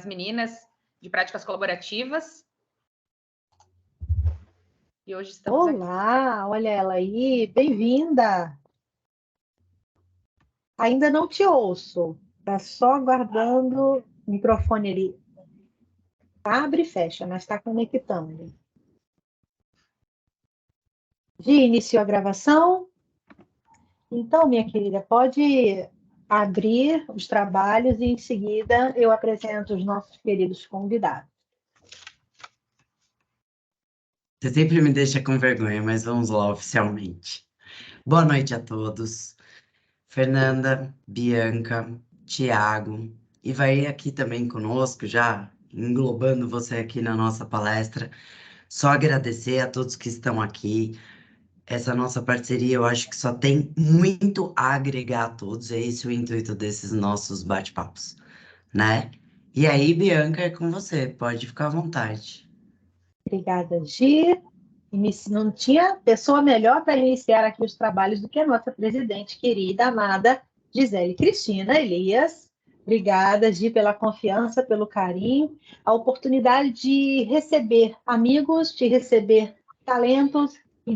meninas de práticas colaborativas. E hoje estamos aqui. Olá, olha ela aí, bem-vinda. Ainda não te ouço, tá só aguardando o microfone ali. Abre e fecha, mas está conectando. Gi, iniciou a gravação? Então, minha querida, pode abrir os trabalhos e em seguida eu apresento os nossos queridos convidados. Você sempre me deixa com vergonha, mas vamos lá oficialmente. Boa noite a todos. Fernanda, Bianca, Tiago, e vai aqui também conosco, já englobando você aqui na nossa palestra. Só agradecer a todos que estão aqui. Essa nossa parceria, eu acho que só tem muito a agregar a todos. É esse o intuito desses nossos bate-papos, né? E aí, Bianca, é com você. Pode ficar à vontade. Obrigada, Gi. Não tinha pessoa melhor para iniciar aqui os trabalhos do que a nossa presidente querida, amada Gisele Cristina Elias. Obrigada, Gi, pela confiança, pelo carinho, a oportunidade de receber amigos, de receber talentos e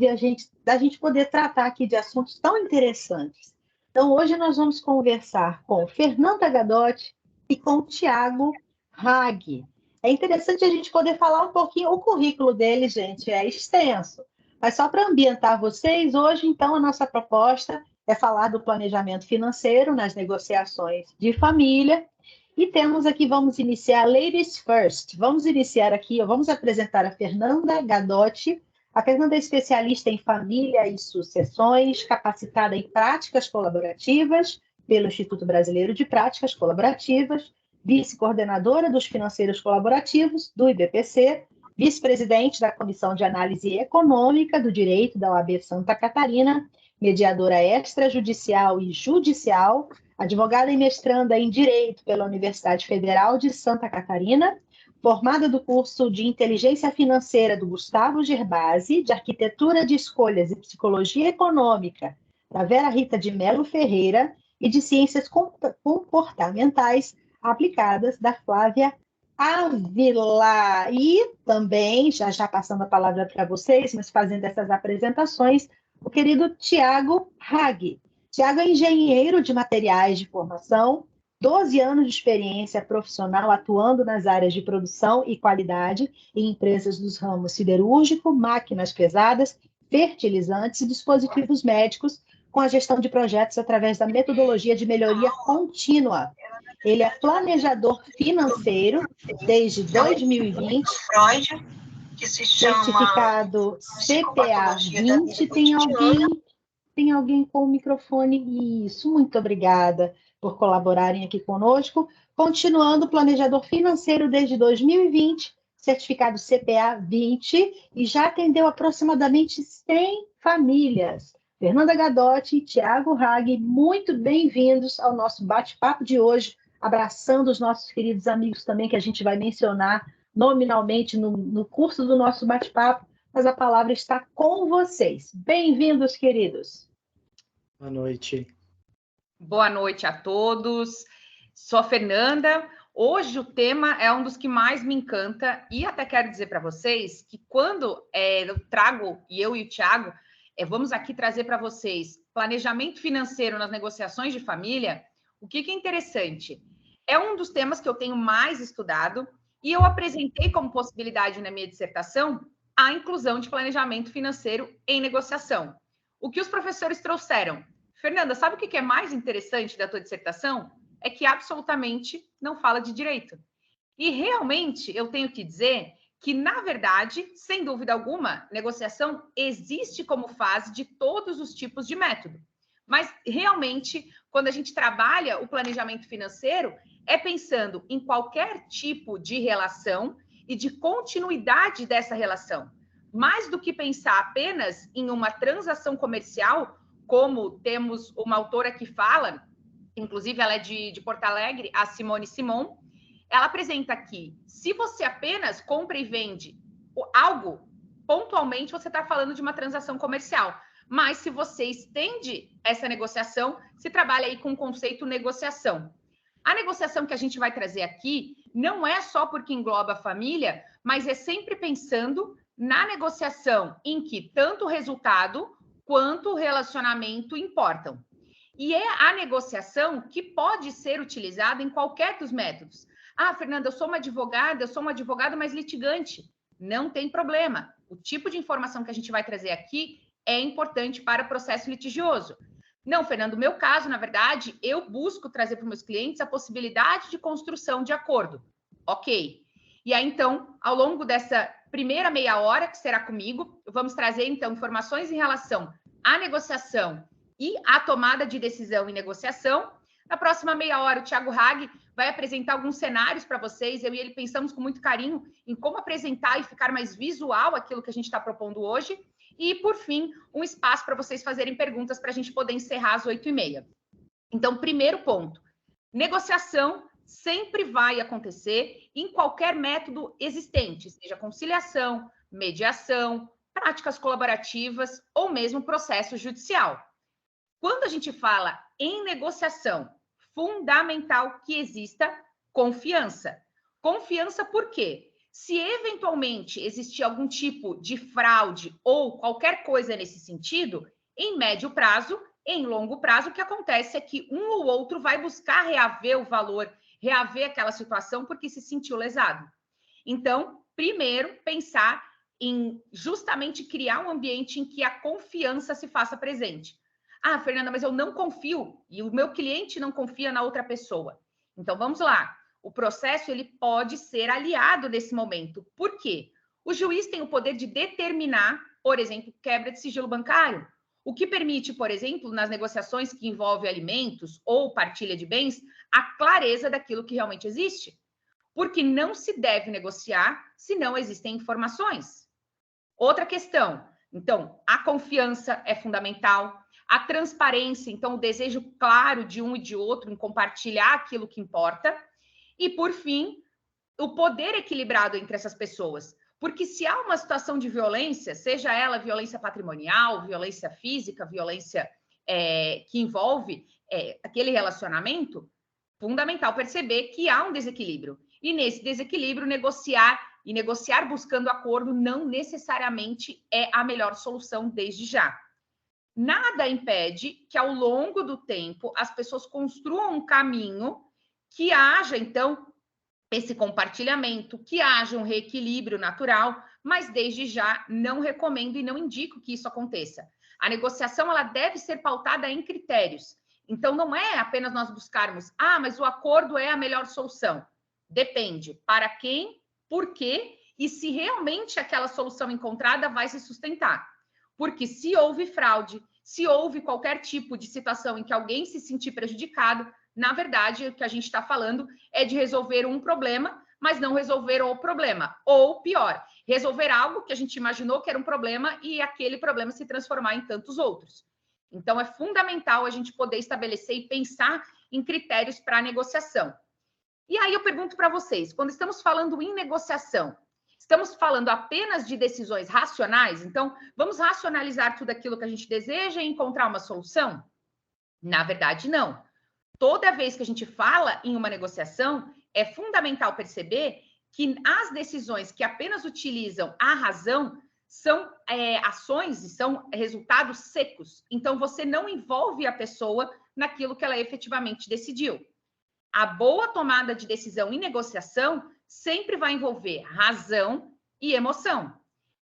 da gente poder tratar aqui de assuntos tão interessantes. Então, hoje nós vamos conversar com Fernanda Gadotti e com Tiago Hag. É interessante a gente poder falar um pouquinho, o currículo dele, gente, é extenso. Mas só para ambientar vocês, hoje, então, a nossa proposta é falar do planejamento financeiro nas negociações de família. E temos aqui, vamos iniciar Ladies First. Vamos iniciar aqui, vamos apresentar a Fernanda Gadotti. A Fernanda é especialista em família e sucessões, capacitada em práticas colaborativas pelo Instituto Brasileiro de Práticas Colaborativas, vice-coordenadora dos financeiros colaborativos do IBPC, vice-presidente da Comissão de Análise Econômica do Direito da OAB Santa Catarina, mediadora extrajudicial e judicial, advogada e mestranda em Direito pela Universidade Federal de Santa Catarina, formada do curso de Inteligência Financeira do Gustavo Gerbasi, de Arquitetura de Escolhas e Psicologia Econômica da Vera Rita de Melo Ferreira e de Ciências Comportamentais aplicadas da Flávia Ávila. E também, já passando a palavra para vocês, mas fazendo essas apresentações, o querido Tiago Hag. Tiago é engenheiro de materiais de formação, 12 anos de experiência profissional atuando nas áreas de produção e qualidade em empresas dos ramos siderúrgico, máquinas pesadas, fertilizantes e dispositivos médicos, com a gestão de projetos através da metodologia de melhoria contínua. Ele é planejador financeiro desde 2020, certificado CPA 20. Tem alguém com o microfone? Isso, muito obrigada por colaborarem aqui conosco. Continuando, planejador financeiro desde 2020, certificado CPA 20, e já atendeu aproximadamente 100 famílias. Fernanda Gadotti e Tiago Hag, muito bem-vindos ao nosso bate-papo de hoje, abraçando os nossos queridos amigos também, que a gente vai mencionar nominalmente no curso do nosso bate-papo, mas a palavra está com vocês. Bem-vindos, queridos. Boa noite. Boa noite a todos. Sou a Fernanda. Hoje o tema é um dos que mais me encanta e até quero dizer para vocês que quando eu trago, e eu e o Tiago, vamos aqui trazer para vocês planejamento financeiro nas negociações de família, o que é interessante? É um dos temas que eu tenho mais estudado e eu apresentei como possibilidade na minha dissertação a inclusão de planejamento financeiro em negociação. O que os professores trouxeram? Fernanda, sabe o que é mais interessante da tua dissertação? É que absolutamente não fala de direito. E realmente eu tenho que dizer que, na verdade, sem dúvida alguma, negociação existe como fase de todos os tipos de método. Mas, realmente, quando a gente trabalha o planejamento financeiro, é pensando em qualquer tipo de relação e de continuidade dessa relação. Mais do que pensar apenas em uma transação comercial, como temos uma autora que fala, inclusive ela é de Porto Alegre, a Simone Simon, ela apresenta que se você apenas compra e vende algo, pontualmente você está falando de uma transação comercial. Mas se você estende essa negociação, se trabalha aí com o conceito negociação. A negociação que a gente vai trazer aqui não é só porque engloba a família, mas é sempre pensando na negociação em que tanto o resultado quanto o relacionamento importam. E é a negociação que pode ser utilizada em qualquer dos métodos. Ah, Fernanda, eu sou uma advogada mais litigante. Não tem problema. O tipo de informação que a gente vai trazer aqui é importante para o processo litigioso. Não, Fernando, no meu caso, na verdade, eu busco trazer para os meus clientes a possibilidade de construção de acordo. Ok. E aí, então, ao longo dessa primeira meia hora, que será comigo, vamos trazer, então, informações em relação à negociação e à tomada de decisão em negociação. Na próxima meia hora, o Thiago Hag vai apresentar alguns cenários para vocês. Eu e ele pensamos com muito carinho em como apresentar e ficar mais visual aquilo que a gente está propondo hoje. E, por fim, um espaço para vocês fazerem perguntas para a gente poder encerrar às 8h30. Então, primeiro ponto, negociação sempre vai acontecer em qualquer método existente, seja conciliação, mediação, práticas colaborativas ou mesmo processo judicial. Quando a gente fala em negociação, fundamental que exista confiança. Confiança por quê? Se eventualmente existir algum tipo de fraude ou qualquer coisa nesse sentido, em médio prazo, em longo prazo, o que acontece é que um ou outro vai buscar reaver o valor, reaver aquela situação porque se sentiu lesado. Então, primeiro, pensar em justamente criar um ambiente em que a confiança se faça presente. Ah, Fernanda, mas eu não confio e o meu cliente não confia na outra pessoa. Então, vamos lá. O processo ele pode ser aliado nesse momento. Por quê? O juiz tem o poder de determinar, por exemplo, quebra de sigilo bancário, o que permite, por exemplo, nas negociações que envolvem alimentos ou partilha de bens, a clareza daquilo que realmente existe. Porque não se deve negociar se não existem informações. Outra questão, então, a confiança é fundamental, a transparência, então, o desejo claro de um e de outro em compartilhar aquilo que importa, e, por fim, o poder equilibrado entre essas pessoas. Porque se há uma situação de violência, seja ela violência patrimonial, violência física, violência que envolve aquele relacionamento, fundamental perceber que há um desequilíbrio. E nesse desequilíbrio, negociar buscando acordo não necessariamente é a melhor solução desde já. Nada impede que, ao longo do tempo, as pessoas construam um caminho que haja, então, esse compartilhamento, que haja um reequilíbrio natural, mas desde já não recomendo e não indico que isso aconteça. A negociação ela deve ser pautada em critérios. Então, não é apenas nós buscarmos, mas o acordo é a melhor solução. Depende para quem, por quê e se realmente aquela solução encontrada vai se sustentar. Porque se houve fraude, se houve qualquer tipo de situação em que alguém se sentir prejudicado, na verdade, o que a gente está falando é de resolver um problema, mas não resolver o problema. Ou, pior, resolver algo que a gente imaginou que era um problema e aquele problema se transformar em tantos outros. Então, é fundamental a gente poder estabelecer e pensar em critérios para a negociação. E aí eu pergunto para vocês, quando estamos falando em negociação, estamos falando apenas de decisões racionais? Então, vamos racionalizar tudo aquilo que a gente deseja e encontrar uma solução? Na verdade, não. Toda vez que a gente fala em uma negociação, é fundamental perceber que as decisões que apenas utilizam a razão são ações e são resultados secos. Então, você não envolve a pessoa naquilo que ela efetivamente decidiu. A boa tomada de decisão em negociação sempre vai envolver razão e emoção.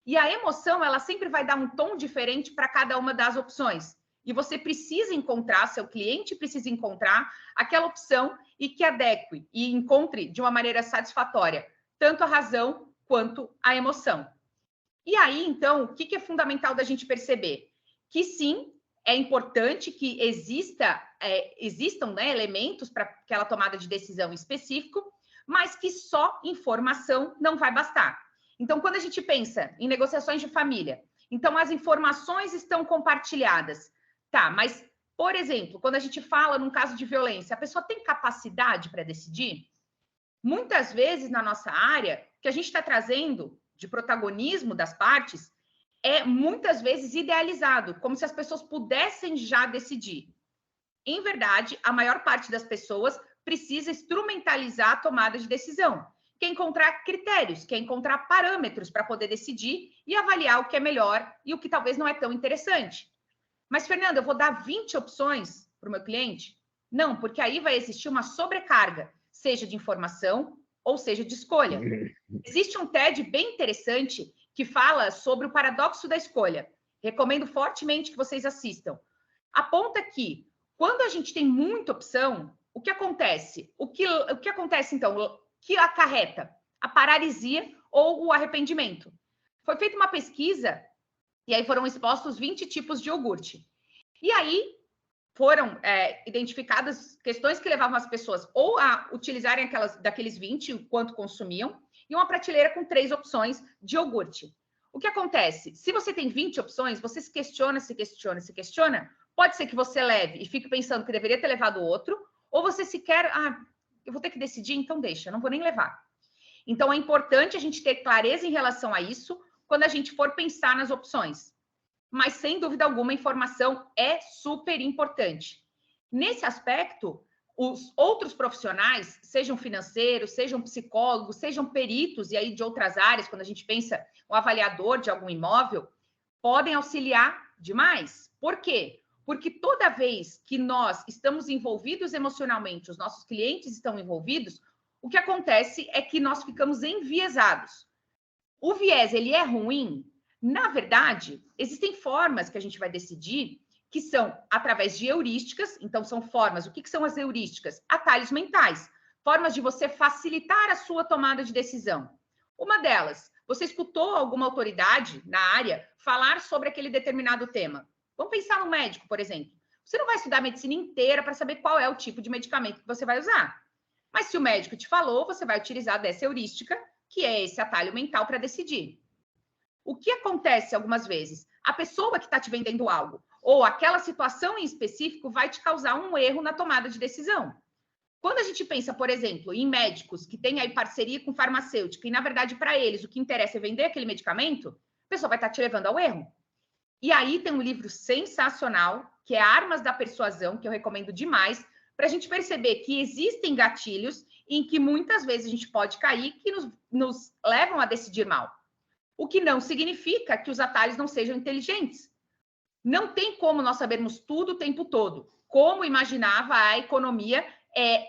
E a emoção, ela sempre vai dar um tom diferente para cada uma das opções. E você precisa encontrar, seu cliente precisa encontrar aquela opção e que adeque e encontre de uma maneira satisfatória tanto a razão quanto a emoção. E aí, então, o que é fundamental da gente perceber? Que sim, é importante que existam elementos para aquela tomada de decisão específico, mas que só informação não vai bastar. Então, quando a gente pensa em negociações de família, então as informações estão compartilhadas. Tá, mas, por exemplo, quando a gente fala num caso de violência, a pessoa tem capacidade para decidir? Muitas vezes, na nossa área, o que a gente está trazendo de protagonismo das partes é, muitas vezes, idealizado, como se as pessoas pudessem já decidir. Em verdade, a maior parte das pessoas precisa instrumentalizar a tomada de decisão, quer encontrar critérios, quer encontrar parâmetros para poder decidir e avaliar o que é melhor e o que talvez não é tão interessante. Mas, Fernanda, eu vou dar 20 opções para o meu cliente? Não, porque aí vai existir uma sobrecarga, seja de informação ou seja de escolha. Existe um TED bem interessante que fala sobre o paradoxo da escolha. Recomendo fortemente que vocês assistam. Aponta que, quando a gente tem muita opção, o que acontece? O que acontece, então? O que acarreta? A paralisia ou o arrependimento. Foi feita uma pesquisa e aí foram expostos 20 tipos de iogurte. E aí foram identificadas questões que levavam as pessoas ou a utilizarem daqueles 20, o quanto consumiam, e uma prateleira com 3 opções de iogurte. O que acontece? Se você tem 20 opções, você se questiona, pode ser que você leve e fique pensando que deveria ter levado outro, ou você sequer, eu vou ter que decidir, então deixa, não vou nem levar. Então, é importante a gente ter clareza em relação a isso quando a gente for pensar nas opções. Mas, sem dúvida alguma, a informação é super importante. Nesse aspecto, os outros profissionais, sejam financeiros, sejam psicólogos, sejam peritos, e aí de outras áreas, quando a gente pensa um avaliador de algum imóvel, podem auxiliar demais. Por quê? Porque toda vez que nós estamos envolvidos emocionalmente, os nossos clientes estão envolvidos, o que acontece é que nós ficamos enviesados. O viés, ele é ruim? Na verdade, existem formas que a gente vai decidir que são através de heurísticas. Então, são formas. O que são as heurísticas? Atalhos mentais. Formas de você facilitar a sua tomada de decisão. Uma delas, você escutou alguma autoridade na área falar sobre aquele determinado tema. Vamos pensar no médico, por exemplo. Você não vai estudar a medicina inteira para saber qual é o tipo de medicamento que você vai usar. Mas se o médico te falou, você vai utilizar dessa heurística, que é esse atalho mental, para decidir. O que acontece algumas vezes? A pessoa que está te vendendo algo, ou aquela situação em específico, vai te causar um erro na tomada de decisão. Quando a gente pensa, por exemplo, em médicos que têm aí parceria com farmacêutica, e na verdade, para eles, o que interessa é vender aquele medicamento, a pessoa vai estar te levando ao erro. E aí tem um livro sensacional, que é Armas da Persuasão, que eu recomendo demais, para a gente perceber que existem gatilhos em que muitas vezes a gente pode cair que nos levam a decidir mal. O que não significa que os atalhos não sejam inteligentes. Não tem como nós sabermos tudo o tempo todo, como imaginava a economia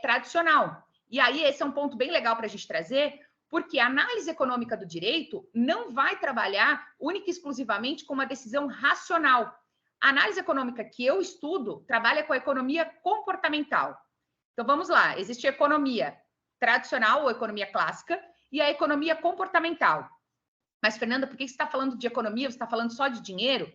tradicional. E aí esse é um ponto bem legal para a gente trazer, porque a análise econômica do direito não vai trabalhar única e exclusivamente com uma decisão racional. A análise econômica que eu estudo trabalha com a economia comportamental. Então vamos lá, existe a economia tradicional ou economia clássica e a economia comportamental. Mas, Fernanda, por que você está falando de economia? Você está falando só de dinheiro?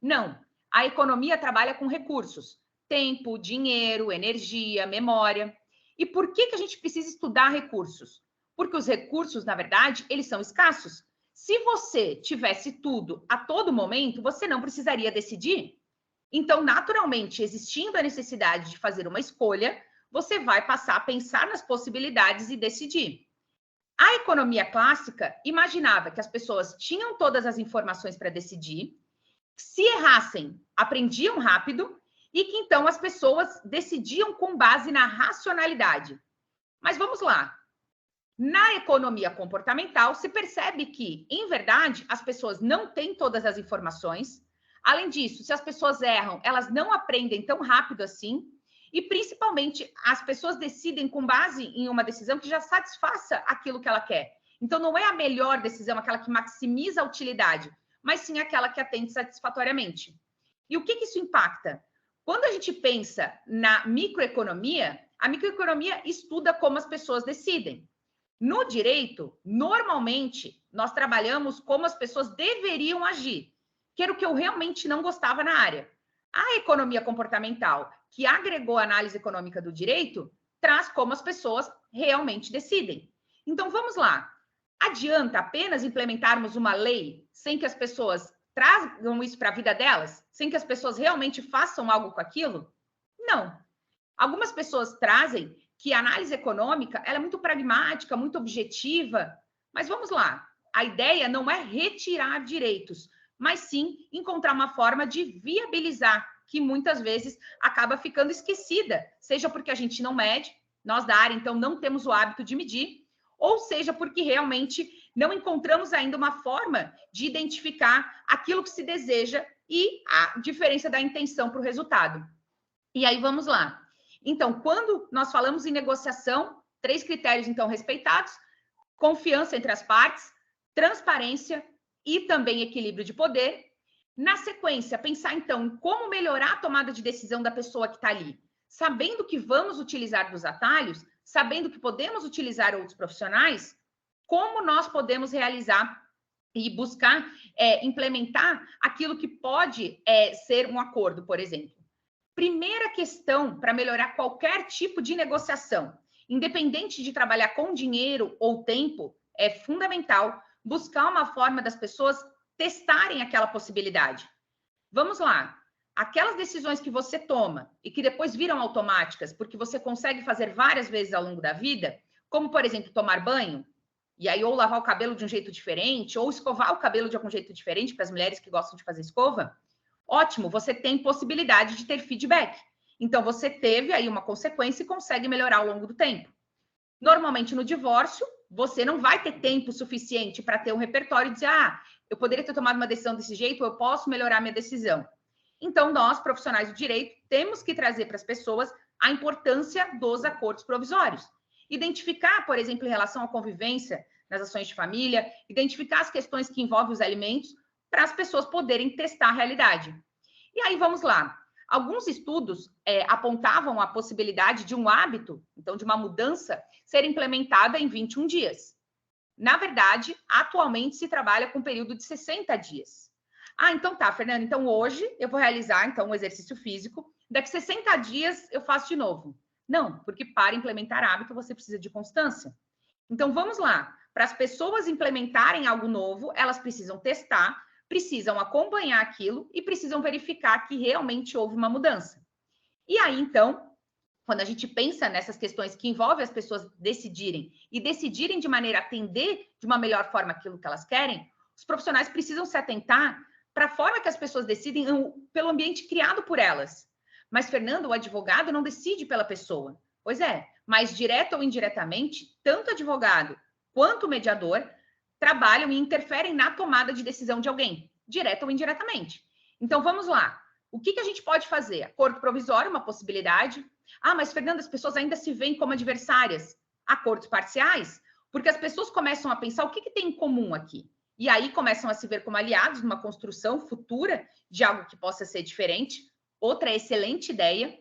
Não. A economia trabalha com recursos. Tempo, dinheiro, energia, memória. E por que a gente precisa estudar recursos? Porque os recursos, na verdade, eles são escassos. Se você tivesse tudo a todo momento, você não precisaria decidir. Então, naturalmente, existindo a necessidade de fazer uma escolha, você vai passar a pensar nas possibilidades e decidir. A economia clássica imaginava que as pessoas tinham todas as informações para decidir, se errassem, aprendiam rápido e que então as pessoas decidiam com base na racionalidade. Mas vamos lá. Na economia comportamental, se percebe que, em verdade, as pessoas não têm todas as informações. Além disso, se as pessoas erram, elas não aprendem tão rápido assim. E, principalmente, as pessoas decidem com base em uma decisão que já satisfaça aquilo que ela quer. Então, não é a melhor decisão, aquela que maximiza a utilidade, mas sim aquela que atende satisfatoriamente. E o que isso impacta? Quando a gente pensa na microeconomia, a microeconomia estuda como as pessoas decidem. No direito, normalmente, nós trabalhamos como as pessoas deveriam agir, que era o que eu realmente não gostava na área. A economia comportamental, que agregou a análise econômica do direito, traz como as pessoas realmente decidem. Então, vamos lá. Adianta apenas implementarmos uma lei sem que as pessoas tragam isso para a vida delas? Sem que as pessoas realmente façam algo com aquilo? Não. Algumas pessoas trazem que a análise econômica ela é muito pragmática, muito objetiva, mas vamos lá. A ideia não é retirar direitos, mas sim encontrar uma forma de viabilizar, que muitas vezes acaba ficando esquecida, seja porque a gente não mede, nós da área, então, não temos o hábito de medir, ou seja, porque realmente não encontramos ainda uma forma de identificar aquilo que se deseja e a diferença da intenção para o resultado. E aí, vamos lá. Então, quando nós falamos em negociação, 3 critérios, então, respeitados: confiança entre as partes, transparência e também equilíbrio de poder. Na sequência, pensar, então, em como melhorar a tomada de decisão da pessoa que está ali, sabendo que vamos utilizar dos atalhos, sabendo que podemos utilizar outros profissionais, como nós podemos realizar e buscar implementar aquilo que pode ser um acordo, por exemplo. Primeira questão para melhorar qualquer tipo de negociação, independente de trabalhar com dinheiro ou tempo, é fundamental buscar uma forma das pessoas testarem aquela possibilidade. Vamos lá. Aquelas decisões que você toma e que depois viram automáticas, porque você consegue fazer várias vezes ao longo da vida, como, por exemplo, tomar banho, e aí ou lavar o cabelo de um jeito diferente, ou escovar o cabelo de algum jeito diferente, para as mulheres que gostam de fazer escova, ótimo, você tem possibilidade de ter feedback. Então, você teve aí uma consequência e consegue melhorar ao longo do tempo. Normalmente, no divórcio, você não vai ter tempo suficiente para ter um repertório e dizer, eu poderia ter tomado uma decisão desse jeito, eu posso melhorar minha decisão. Então, nós, profissionais do direito, temos que trazer para as pessoas a importância dos acordos provisórios. Identificar, por exemplo, em relação à convivência nas ações de família, identificar as questões que envolvem os alimentos, para as pessoas poderem testar a realidade. E aí, vamos lá. Alguns estudos apontavam a possibilidade de um hábito, então de uma mudança, ser implementada em 21 dias. Na verdade, atualmente se trabalha com um período de 60 dias. Então tá, Fernanda, então hoje eu vou realizar então um exercício físico, daqui 60 dias eu faço de novo. Não, porque para implementar hábito você precisa de constância. Então vamos lá, para as pessoas implementarem algo novo, elas precisam testar, precisam acompanhar aquilo e precisam verificar que realmente houve uma mudança. E aí, então, quando a gente pensa nessas questões que envolvem as pessoas decidirem e decidirem de maneira a atender de uma melhor forma aquilo que elas querem, os profissionais precisam se atentar para a forma que as pessoas decidem pelo ambiente criado por elas. Mas, Fernando, o advogado não decide pela pessoa. Pois é, mas direto ou indiretamente, tanto o advogado quanto o mediador trabalham e interferem na tomada de decisão de alguém, direto ou indiretamente. Então, vamos lá. O que a gente pode fazer? Acordo provisório, uma possibilidade. Mas, Fernanda, as pessoas ainda se veem como adversárias. Acordos parciais, porque as pessoas começam a pensar o que tem em comum aqui. E aí começam a se ver como aliados numa construção futura de algo que possa ser diferente. Outra excelente ideia.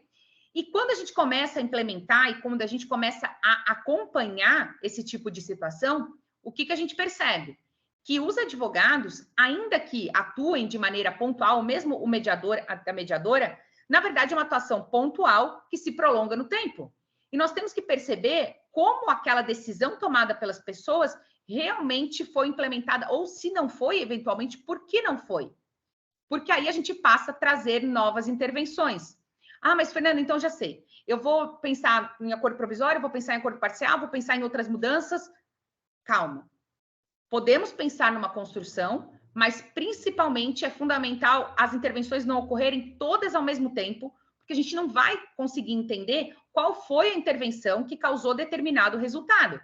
E quando a gente começa a implementar e quando a gente começa a acompanhar esse tipo de situação, o que a gente percebe? Que os advogados, ainda que atuem de maneira pontual, mesmo o mediador, a mediadora, na verdade é uma atuação pontual que se prolonga no tempo. E nós temos que perceber como aquela decisão tomada pelas pessoas realmente foi implementada, ou se não foi, eventualmente, por que não foi? Porque aí a gente passa a trazer novas intervenções. Mas, Fernanda, então já sei. Eu vou pensar em acordo provisório, vou pensar em acordo parcial, vou pensar em outras mudanças. Calma. Podemos pensar numa construção, mas principalmente é fundamental as intervenções não ocorrerem todas ao mesmo tempo, porque a gente não vai conseguir entender qual foi a intervenção que causou determinado resultado.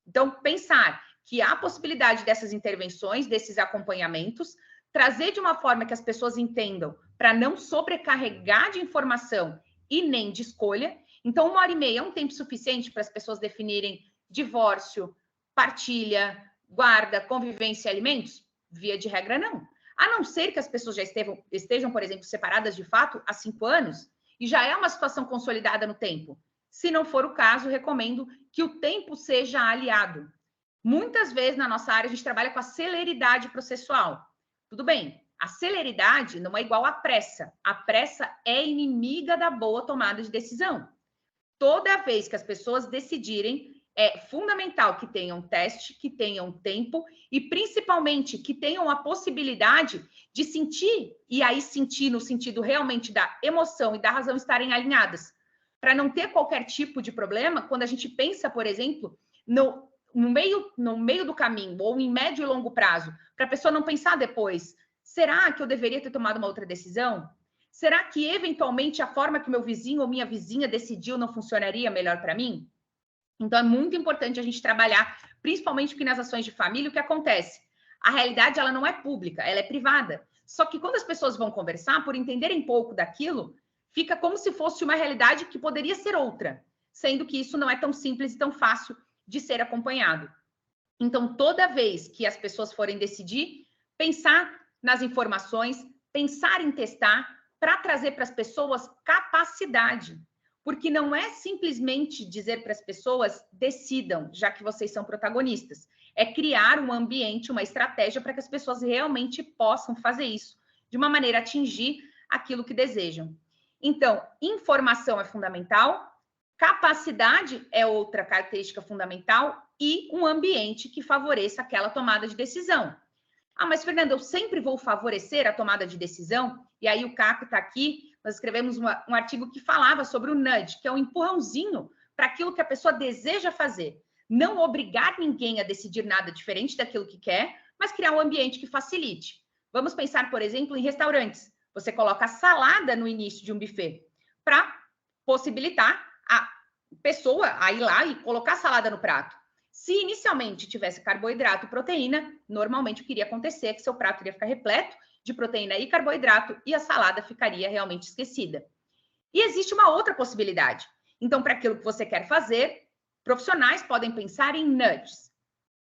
Então, pensar que há possibilidade dessas intervenções, desses acompanhamentos, trazer de uma forma que as pessoas entendam, para não sobrecarregar de informação e nem de escolha. Então, 1h30 é um tempo suficiente para as pessoas definirem divórcio, partilha, guarda, convivência e alimentos? Via de regra, não. A não ser que as pessoas já estejam, por exemplo, separadas de fato há 5 anos e já é uma situação consolidada no tempo. Se não for o caso, recomendo que o tempo seja aliado. Muitas vezes na nossa área a gente trabalha com a celeridade processual. Tudo bem, a celeridade não é igual à pressa. A pressa é inimiga da boa tomada de decisão. Toda vez que as pessoas decidirem, é fundamental que tenham teste, que tenham tempo e, principalmente, que tenham a possibilidade de sentir, e aí sentir no sentido realmente da emoção e da razão estarem alinhadas, para não ter qualquer tipo de problema quando a gente pensa, por exemplo, no meio do caminho ou em médio e longo prazo, para a pessoa não pensar depois, será que eu deveria ter tomado uma outra decisão? Será que, eventualmente, a forma que meu vizinho ou minha vizinha decidiu não funcionaria melhor para mim? Então, é muito importante a gente trabalhar, principalmente porque nas ações de família, o que acontece? A realidade, ela não é pública, ela é privada. Só que quando as pessoas vão conversar, por entenderem pouco daquilo, fica como se fosse uma realidade que poderia ser outra, sendo que isso não é tão simples e tão fácil de ser acompanhado. Então, toda vez que as pessoas forem decidir, pensar nas informações, pensar em testar, para trazer para as pessoas capacidade. Porque não é simplesmente dizer para as pessoas, decidam, já que vocês são protagonistas. É criar um ambiente, uma estratégia para que as pessoas realmente possam fazer isso, de uma maneira a atingir aquilo que desejam. Então, informação é fundamental, capacidade é outra característica fundamental e um ambiente que favoreça aquela tomada de decisão. Ah, mas Fernanda, eu sempre vou favorecer a tomada de decisão? E aí o Caco está aqui, nós escrevemos um artigo que falava sobre o nudge, que é um empurrãozinho para aquilo que a pessoa deseja fazer. Não obrigar ninguém a decidir nada diferente daquilo que quer, mas criar um ambiente que facilite. Vamos pensar, por exemplo, em restaurantes. Você coloca a salada no início de um buffet para possibilitar a pessoa a ir lá e colocar a salada no prato. Se inicialmente tivesse carboidrato e proteína, normalmente o que iria acontecer é que seu prato iria ficar repleto de proteína e carboidrato e a salada ficaria realmente esquecida. E existe uma outra possibilidade. Então, para aquilo que você quer fazer, profissionais podem pensar em nudges.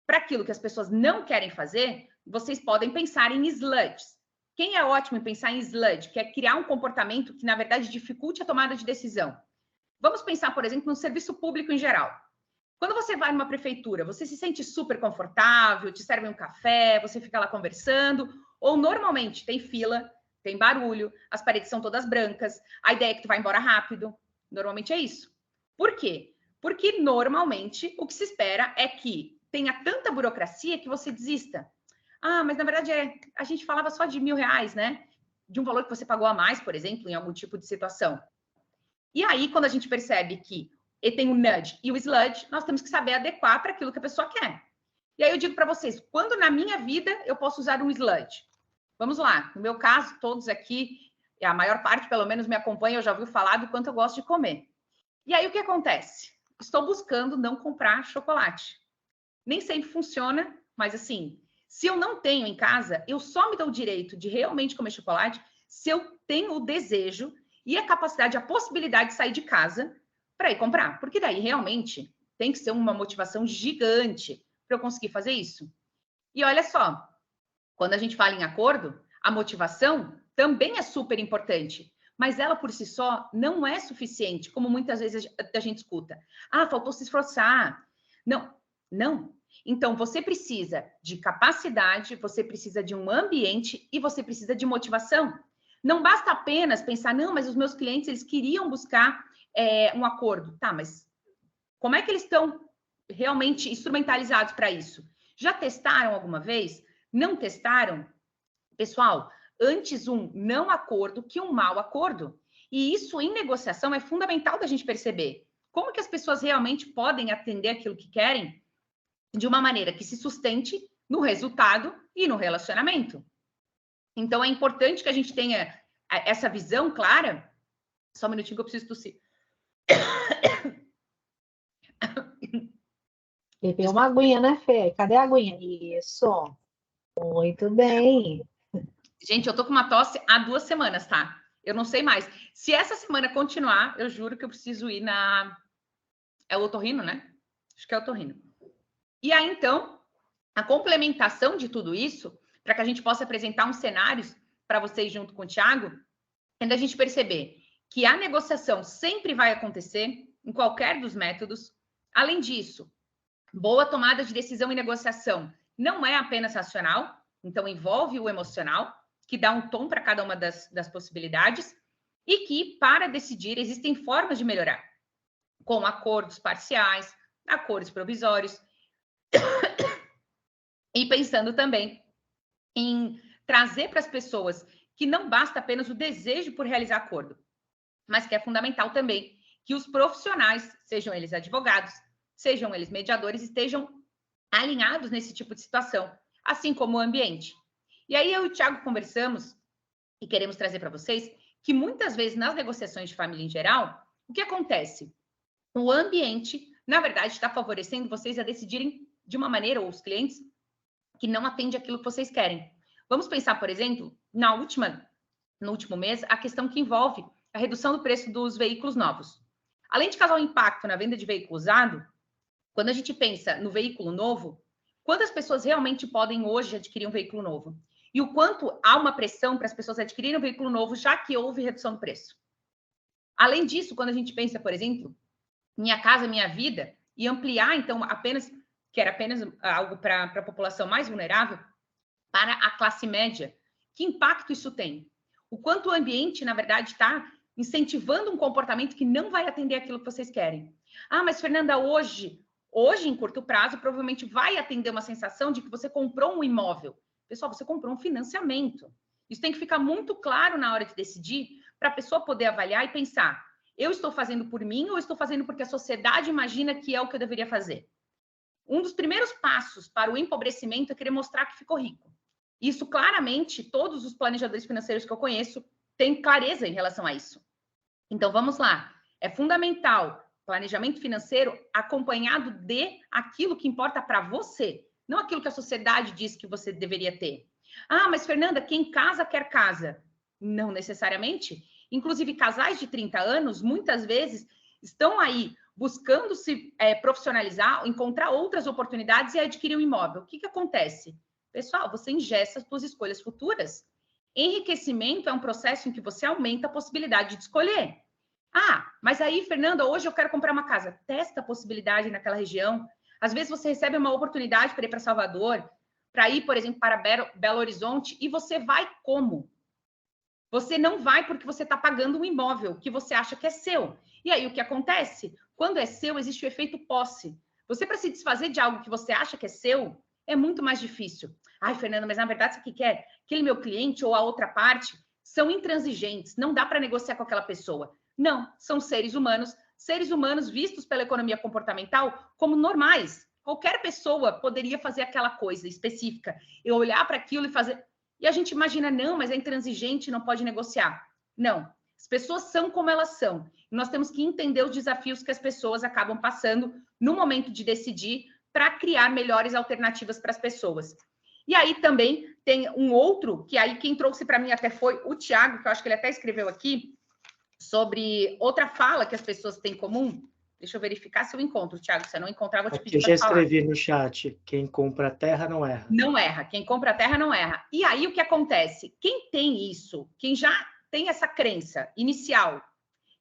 Para aquilo que as pessoas não querem fazer, vocês podem pensar em sludges. Quem é ótimo em pensar em sludge, que é criar um comportamento que, na verdade, dificulte a tomada de decisão? Vamos pensar, por exemplo, no serviço público em geral. Quando você vai numa prefeitura, você se sente super confortável, te servem um café, você fica lá conversando, ou normalmente tem fila, tem barulho, as paredes são todas brancas, a ideia é que tu vai embora rápido. Normalmente é isso. Por quê? Porque normalmente o que se espera é que tenha tanta burocracia que você desista. Ah, mas na verdade a gente falava só de R$1.000, né? De um valor que você pagou a mais, por exemplo, em algum tipo de situação. E aí, quando a gente percebe que ele tem o nudge e o sludge, nós temos que saber adequar para aquilo que a pessoa quer. E aí eu digo para vocês, quando na minha vida eu posso usar um sludge? Vamos lá, no meu caso, todos aqui, a maior parte pelo menos me acompanha, eu já ouvi falar do quanto eu gosto de comer. E aí o que acontece? Estou buscando não comprar chocolate. Nem sempre funciona, mas assim, se eu não tenho em casa, eu só me dou o direito de realmente comer chocolate se eu tenho o desejo e a capacidade, a possibilidade de sair de casa para ir comprar. Porque daí realmente tem que ser uma motivação gigante para eu conseguir fazer isso. E olha só, quando a gente fala em acordo, a motivação também é super importante, mas ela por si só não é suficiente, como muitas vezes a gente escuta. Ah, faltou se esforçar. Não, não. Então, você precisa de capacidade, você precisa de um ambiente e você precisa de motivação. Não basta apenas pensar, não, mas os meus clientes, eles queriam buscar um acordo. Tá, mas como é que eles estão realmente instrumentalizados para isso? Já testaram alguma vez? Não testaram? Pessoal, antes um não acordo que um mau acordo. E isso em negociação é fundamental da gente perceber. Como que as pessoas realmente podem atender aquilo que querem de uma maneira que se sustente no resultado e no relacionamento. Então, é importante que a gente tenha essa visão clara. Só um minutinho que eu preciso tossir. Bebeu uma aguinha, né, Fê? Cadê a aguinha? Isso. Muito bem. Gente, eu tô com uma tosse há 2 semanas, tá? Eu não sei mais. Se essa semana continuar, eu juro que eu preciso ir na... É o otorrino, né? Acho que é o otorrino. E aí, então, a complementação de tudo isso, para que a gente possa apresentar uns cenários para vocês junto com o Thiago, é da gente perceber que a negociação sempre vai acontecer em qualquer dos métodos. Além disso, boa tomada de decisão e negociação não é apenas racional, então envolve o emocional, que dá um tom para cada uma das possibilidades, e que, para decidir, existem formas de melhorar, com acordos parciais, acordos provisórios, e pensando também em trazer para as pessoas que não basta apenas o desejo por realizar acordo, mas que é fundamental também que os profissionais, sejam eles advogados, sejam eles mediadores, estejam alinhados nesse tipo de situação, assim como o ambiente. E aí eu e o Thiago conversamos e queremos trazer para vocês que muitas vezes nas negociações de família em geral, o que acontece? O ambiente, na verdade, está favorecendo vocês a decidirem de uma maneira, ou os clientes, que não atende aquilo que vocês querem. Vamos pensar, por exemplo, no último mês, a questão que envolve a redução do preço dos veículos novos. Além de causar um impacto na venda de veículo usado, quando a gente pensa no veículo novo, quantas pessoas realmente podem hoje adquirir um veículo novo? E o quanto há uma pressão para as pessoas adquirirem um veículo novo, já que houve redução do preço. Além disso, quando a gente pensa, por exemplo, Minha Casa Minha Vida, e ampliar, então, que era apenas algo para a população mais vulnerável, para a classe média, que impacto isso tem? O quanto o ambiente, na verdade, está incentivando um comportamento que não vai atender aquilo que vocês querem. Ah, mas Fernanda, hoje, em curto prazo, provavelmente vai atender uma sensação de que você comprou um imóvel. Pessoal, você comprou um financiamento. Isso tem que ficar muito claro na hora de decidir, para a pessoa poder avaliar e pensar, eu estou fazendo por mim ou estou fazendo porque a sociedade imagina que é o que eu deveria fazer? Um dos primeiros passos para o empobrecimento é querer mostrar que ficou rico. Isso, claramente, todos os planejadores financeiros que eu conheço têm clareza em relação a isso. Então, vamos lá. É fundamental planejamento financeiro acompanhado de aquilo que importa para você, não aquilo que a sociedade diz que você deveria ter. Ah, mas Fernanda, quem casa quer casa. Não necessariamente. Inclusive, casais de 30 anos, muitas vezes, estão aí buscando se profissionalizar, encontrar outras oportunidades e adquirir um imóvel. O que acontece? Pessoal, você ingessa as suas escolhas futuras. Enriquecimento é um processo em que você aumenta a possibilidade de escolher. Ah, mas aí, Fernanda, hoje eu quero comprar uma casa. Testa a possibilidade naquela região. Às vezes você recebe uma oportunidade para ir para Salvador, para ir, por exemplo, para Belo Horizonte, e você vai como? Você não vai porque você está pagando um imóvel que você acha que é seu. E aí, o que acontece? Quando é seu, existe o efeito posse. Você, para se desfazer de algo que você acha que é seu, é muito mais difícil. Ai, Fernanda, mas na verdade, sabe o que é? Aquele meu cliente ou a outra parte são intransigentes. Não dá para negociar com aquela pessoa. Não, são seres humanos vistos pela economia comportamental como normais. Qualquer pessoa poderia fazer aquela coisa específica. Eu olhar para aquilo e fazer... E a gente imagina, não, mas é intransigente, não pode negociar. Não, as pessoas são como elas são. Nós temos que entender os desafios que as pessoas acabam passando no momento de decidir para criar melhores alternativas para as pessoas. E aí também tem um outro, que aí quem trouxe para mim até foi o Tiago, que eu acho que ele até escreveu aqui, sobre outra fala que as pessoas têm em comum. Deixa eu verificar se eu encontro, Tiago. Se eu não encontrar, vou te pedir para falar. Eu já escrevi no chat, quem compra a terra não erra. Não erra. Quem compra a terra não erra. E aí o que acontece? Quem tem isso, quem já tem essa crença inicial,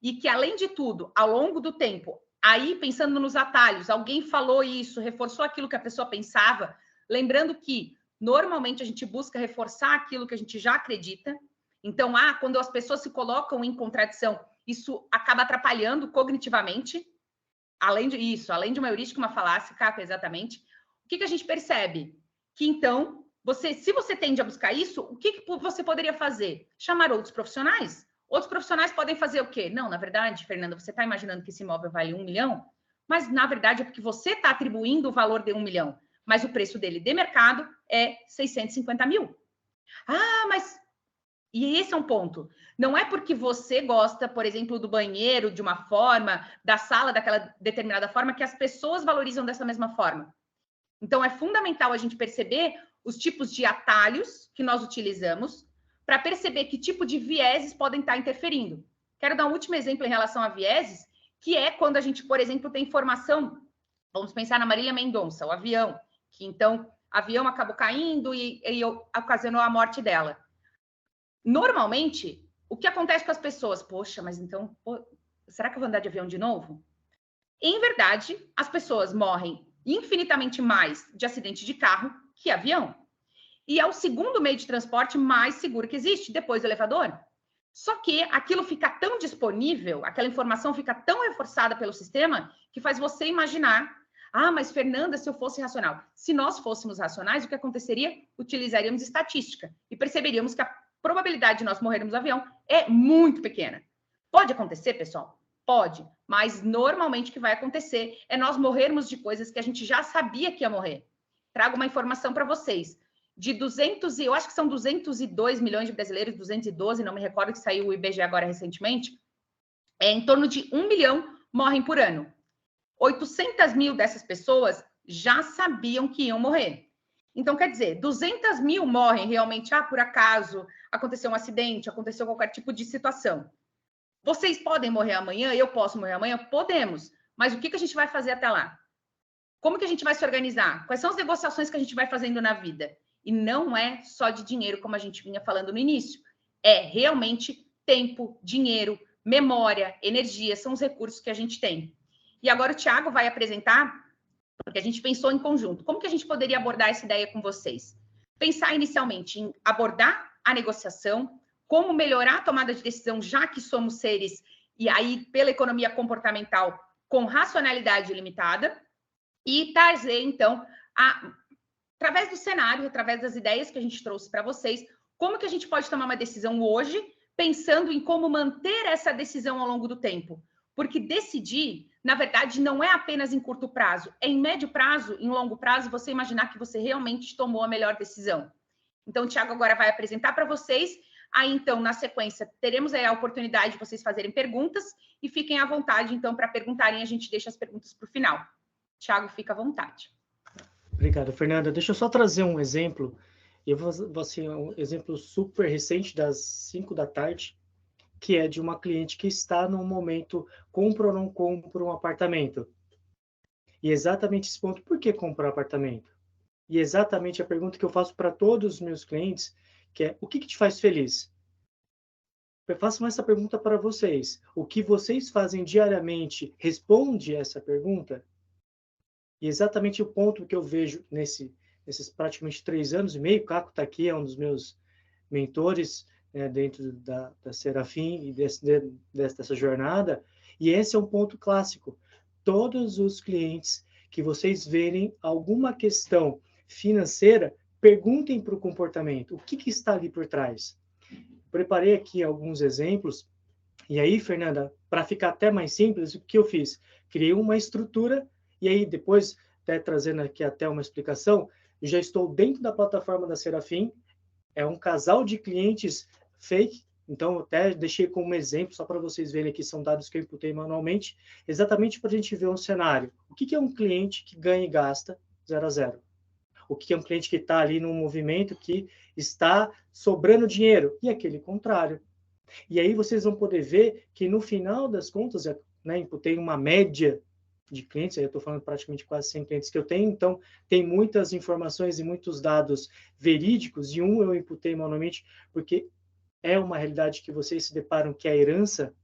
e que, além de tudo, ao longo do tempo, aí pensando nos atalhos, alguém falou isso, reforçou aquilo que a pessoa pensava, lembrando que, normalmente, a gente busca reforçar aquilo que a gente já acredita. Então, quando as pessoas se colocam em contradição, isso acaba atrapalhando cognitivamente. Além de uma heurística, uma falácia, Caco, exatamente. O que a gente percebe? Que, então, se você tende a buscar isso, o que você poderia fazer? Chamar outros profissionais. Outros profissionais podem fazer o quê? Não, na verdade, Fernanda, você está imaginando que esse imóvel vale 1 milhão, mas, na verdade, é porque você está atribuindo o valor de 1 milhão, mas o preço dele de mercado é 650 mil. Mas... E esse é um ponto. Não é porque você gosta, por exemplo, do banheiro de uma forma, da sala daquela determinada forma, que as pessoas valorizam dessa mesma forma. Então, é fundamental a gente perceber os tipos de atalhos que nós utilizamos para perceber que tipo de vieses podem estar interferindo. Quero dar um último exemplo em relação a vieses, que é quando a gente, por exemplo, tem informação, vamos pensar na Marília Mendonça, o avião, que então, o avião acabou caindo e ocasionou a morte dela. Normalmente, o que acontece com as pessoas? Poxa, mas então, será que eu vou andar de avião de novo? Em verdade, as pessoas morrem infinitamente mais de acidente de carro que avião. E é o segundo meio de transporte mais seguro que existe, depois do elevador. Só que aquilo fica tão disponível, aquela informação fica tão reforçada pelo sistema, que faz você imaginar, mas Fernanda, se eu fosse racional. Se nós fôssemos racionais, o que aconteceria? Utilizaríamos estatística e perceberíamos que a probabilidade de nós morrermos no avião é muito pequena. Pode acontecer, pessoal? Pode, mas normalmente o que vai acontecer é nós morrermos de coisas que a gente já sabia que ia morrer. Trago uma informação para vocês. de 200, eu acho que são 202 milhões de brasileiros, 212, não me recordo, que saiu o IBGE agora recentemente, em torno de 1 milhão morrem por ano. 800 mil dessas pessoas já sabiam que iam morrer. Então, quer dizer, 200 mil morrem realmente, por acaso, aconteceu um acidente, aconteceu qualquer tipo de situação. Vocês podem morrer amanhã, eu posso morrer amanhã? Podemos. Mas o que a gente vai fazer até lá? Como que a gente vai se organizar? Quais são as negociações que a gente vai fazendo na vida? E não é só de dinheiro, como a gente vinha falando no início. É realmente tempo, dinheiro, memória, energia, são os recursos que a gente tem. E agora o Thiago vai apresentar, porque a gente pensou em conjunto, como que a gente poderia abordar essa ideia com vocês? Pensar inicialmente em abordar a negociação, como melhorar a tomada de decisão, já que somos seres, e aí pela economia comportamental, com racionalidade limitada, e trazer, então, através do cenário, através das ideias que a gente trouxe para vocês, como que a gente pode tomar uma decisão hoje, pensando em como manter essa decisão ao longo do tempo. Porque decidir, na verdade, não é apenas em curto prazo, é em médio prazo, em longo prazo, você imaginar que você realmente tomou a melhor decisão. Então, o Thiago agora vai apresentar para vocês. Aí, então, na sequência, teremos aí a oportunidade de vocês fazerem perguntas e fiquem à vontade, então, para perguntarem, a gente deixa as perguntas para o final. Thiago, fica à vontade. Obrigado, Fernanda. Deixa eu só trazer um exemplo. Eu vou assim, um exemplo super recente, das 5 da tarde, que é de uma cliente que está no momento, compra ou não compra um apartamento. E exatamente esse ponto, por que comprar apartamento? E exatamente a pergunta que eu faço para todos os meus clientes, que é, o que te faz feliz? Eu faço essa pergunta para vocês. O que vocês fazem diariamente responde essa pergunta? E exatamente o ponto que eu vejo nesses praticamente 3 anos e meio, o Caco está aqui, é um dos meus mentores, dentro da Serafim e dessa jornada, e esse é um ponto clássico. Todos os clientes que vocês verem alguma questão financeira, perguntem para o comportamento, o que está ali por trás? Preparei aqui alguns exemplos, e aí, Fernanda, para ficar até mais simples, o que eu fiz? Criei uma estrutura, e aí depois, até trazendo aqui até uma explicação, eu já estou dentro da plataforma da Serafim, é um casal de clientes fake, então até deixei como exemplo, só para vocês verem aqui, são dados que eu imputei manualmente, exatamente para a gente ver um cenário. O que é um cliente que ganha e gasta 0 a 0? O que é um cliente que está ali num movimento que está sobrando dinheiro? E aquele contrário. E aí vocês vão poder ver que no final das contas, imputei uma média de clientes, aí eu estou falando praticamente quase 100 clientes que eu tenho, então tem muitas informações e muitos dados verídicos, e eu imputei manualmente, porque é uma realidade que vocês se deparam, que é a herança,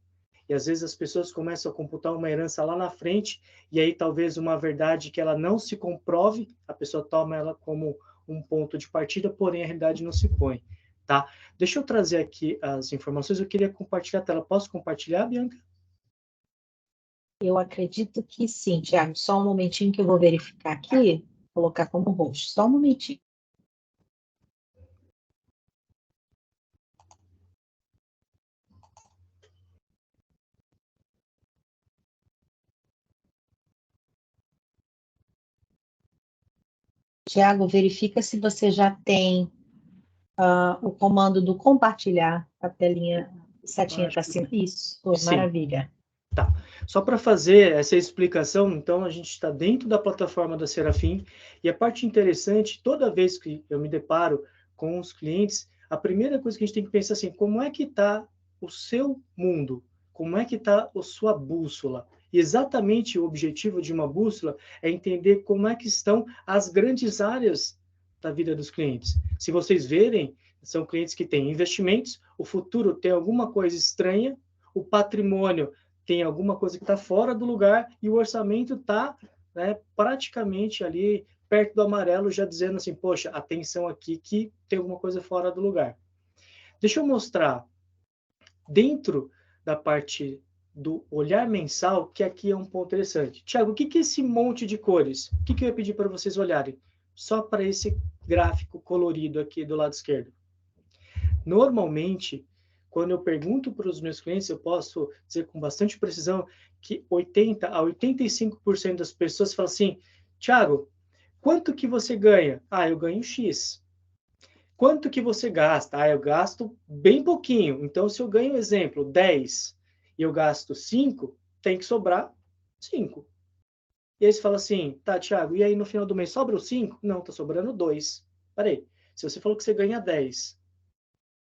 e às vezes as pessoas começam a computar uma herança lá na frente, e aí talvez uma verdade que ela não se comprove, a pessoa toma ela como um ponto de partida, porém a realidade não se põe, tá? Deixa eu trazer aqui as informações, eu queria compartilhar a tela. Posso compartilhar, Bianca? Eu acredito que sim, Thiago. Só um momentinho que eu vou verificar aqui, colocar como host. Só um momentinho. Thiago, verifica se você já tem o comando do compartilhar a telinha, setinha para cima. Isso, maravilha. Tá. Só para fazer essa explicação, então, a gente está dentro da plataforma da Serafim, e a parte interessante, toda vez que eu me deparo com os clientes, a primeira coisa que a gente tem que pensar assim, como é que está o seu mundo? Como é que está a sua bússola? E exatamente o objetivo de uma bússola é entender como é que estão as grandes áreas da vida dos clientes. Se vocês verem, são clientes que têm investimentos, o futuro tem alguma coisa estranha, o patrimônio tem alguma coisa que está fora do lugar e o orçamento está praticamente ali perto do amarelo, já dizendo assim, poxa, atenção aqui que tem alguma coisa fora do lugar. Deixa eu mostrar dentro da parte do olhar mensal, que aqui é um ponto interessante. Tiago, o que é esse monte de cores? O que eu ia pedir para vocês olharem? Só para esse gráfico colorido aqui do lado esquerdo. Normalmente, quando eu pergunto para os meus clientes, eu posso dizer com bastante precisão que 80% a 85% das pessoas falam assim, Tiago, quanto que você ganha? Ah, eu ganho X. Quanto que você gasta? Eu gasto bem pouquinho. Então, se eu ganho, exemplo, 10 e eu gasto 5, tem que sobrar 5. E aí você fala assim, tá, Thiago, e aí no final do mês sobra os 5? Não, tá sobrando 2. Peraí, se você falou que você ganha 10,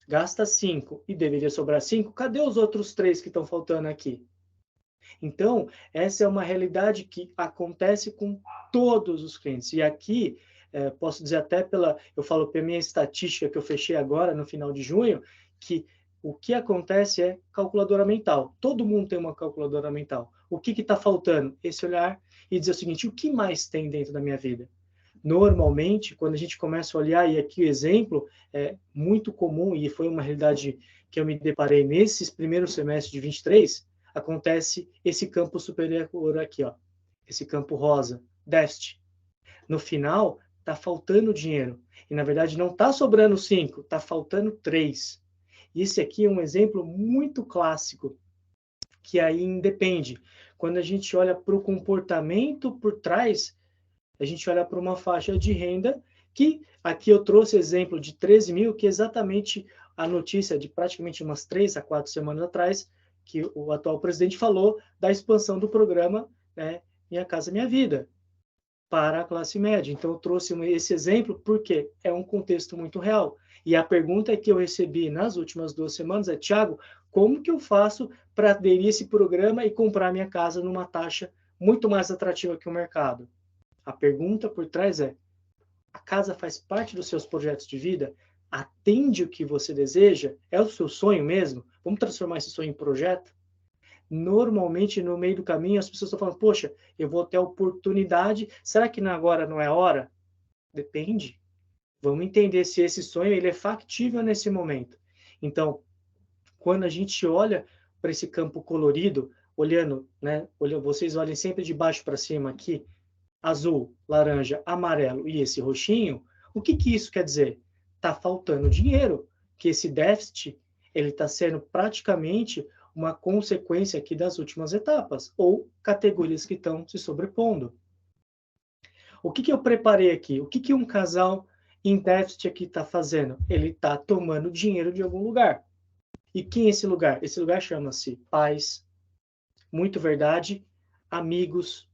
gasta 5 e deveria sobrar 5, cadê os outros 3 que estão faltando aqui? Então, essa é uma realidade que acontece com todos os clientes. E aqui, posso dizer até eu falo pela minha estatística que eu fechei agora, no final de junho, que o que acontece é calculadora mental. Todo mundo tem uma calculadora mental. O que está faltando? Esse olhar e dizer o seguinte, o que mais tem dentro da minha vida? Normalmente, quando a gente começa a olhar, e aqui o exemplo é muito comum, e foi uma realidade que eu me deparei nesses primeiros semestres de 23, acontece esse campo superior aqui, ó, esse campo rosa, déficit. No final, está faltando dinheiro. E, na verdade, não está sobrando 5, está faltando 3. E esse aqui é um exemplo muito clássico, que aí independe. Quando a gente olha para o comportamento por trás, a gente olha para uma faixa de renda que, aqui eu trouxe exemplo de 13 mil, que é exatamente a notícia de praticamente umas 3 a 4 semanas atrás, que o atual presidente falou da expansão do programa, né, Minha Casa Minha Vida, para a classe média. Então, eu trouxe esse exemplo porque é um contexto muito real. E a pergunta que eu recebi nas últimas 2 semanas é, Thiago, como que eu faço para aderir a esse programa e comprar minha casa numa taxa muito mais atrativa que o mercado? A pergunta por trás é, a casa faz parte dos seus projetos de vida? Atende o que você deseja? É o seu sonho mesmo? Vamos transformar esse sonho em projeto? Normalmente, no meio do caminho, as pessoas estão falando, poxa, eu vou ter a oportunidade, será que agora não é hora? Depende. Vamos entender se esse sonho ele é factível nesse momento. Então, quando a gente olha para esse campo colorido, olhando, né, vocês olhem sempre de baixo para cima aqui, azul, laranja, amarelo e esse roxinho, o que que isso quer dizer? Está faltando dinheiro, que esse déficit ele está sendo praticamente uma consequência aqui das últimas etapas, ou categorias que estão se sobrepondo. O que que eu preparei aqui? O que que um casal em déficit aqui está fazendo? Ele está tomando dinheiro de algum lugar. E quem é esse lugar? Esse lugar chama-se pais, muito verdade, amigos,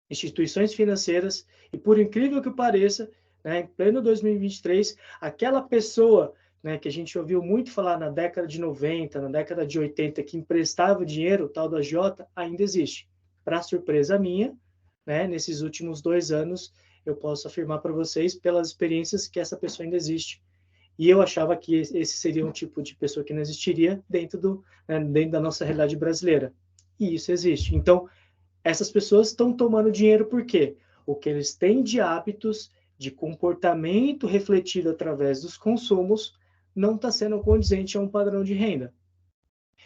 instituições financeiras, e por incrível que pareça, né, em pleno 2023, aquela pessoa, né, que a gente ouviu muito falar na década de 90, na década de 80, que emprestava dinheiro, o tal do agiota, ainda existe. Para surpresa minha, né, nesses últimos 2 anos, eu posso afirmar para vocês, pelas experiências, que essa pessoa ainda existe. E eu achava que esse seria um tipo de pessoa que não existiria dentro da nossa realidade brasileira. E isso existe. Então, essas pessoas estão tomando dinheiro por quê? O que eles têm de hábitos, de comportamento refletido através dos consumos, não está sendo condizente a um padrão de renda.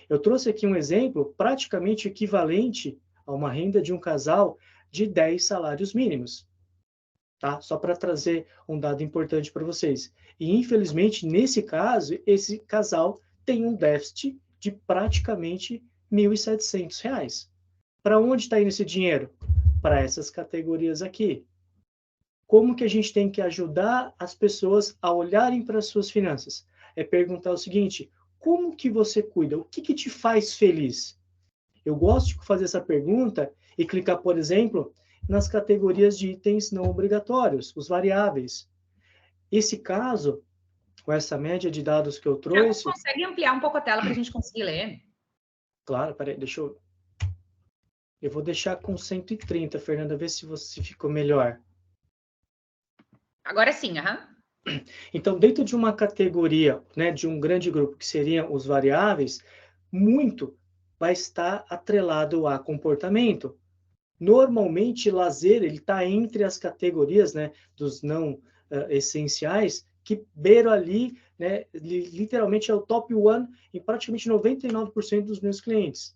Eu trouxe aqui um exemplo praticamente equivalente a uma renda de um casal de 10 salários mínimos. Tá? Só para trazer um dado importante para vocês. E, infelizmente, nesse caso, esse casal tem um déficit de praticamente R$ 1.700. Para onde está indo esse dinheiro? Para essas categorias aqui. Como que a gente tem que ajudar as pessoas a olharem para as suas finanças? É perguntar o seguinte, como que você cuida? O que que te faz feliz? Eu gosto de fazer essa pergunta e clicar, por exemplo, nas categorias de itens não obrigatórios, os variáveis. Esse caso, com essa média de dados que eu trouxe... Já consegue ampliar um pouco a tela para a gente conseguir ler? Claro, peraí, deixa eu... Eu vou deixar com 130, Fernanda, ver se você ficou melhor. Agora sim, aham. Então, dentro de uma categoria, né, de um grande grupo, que seriam os variáveis, muito vai estar atrelado a comportamento. Normalmente, lazer ele está entre as categorias, né, dos não essenciais, que beiram ali, né, literalmente é o top 1 em praticamente 99% dos meus clientes.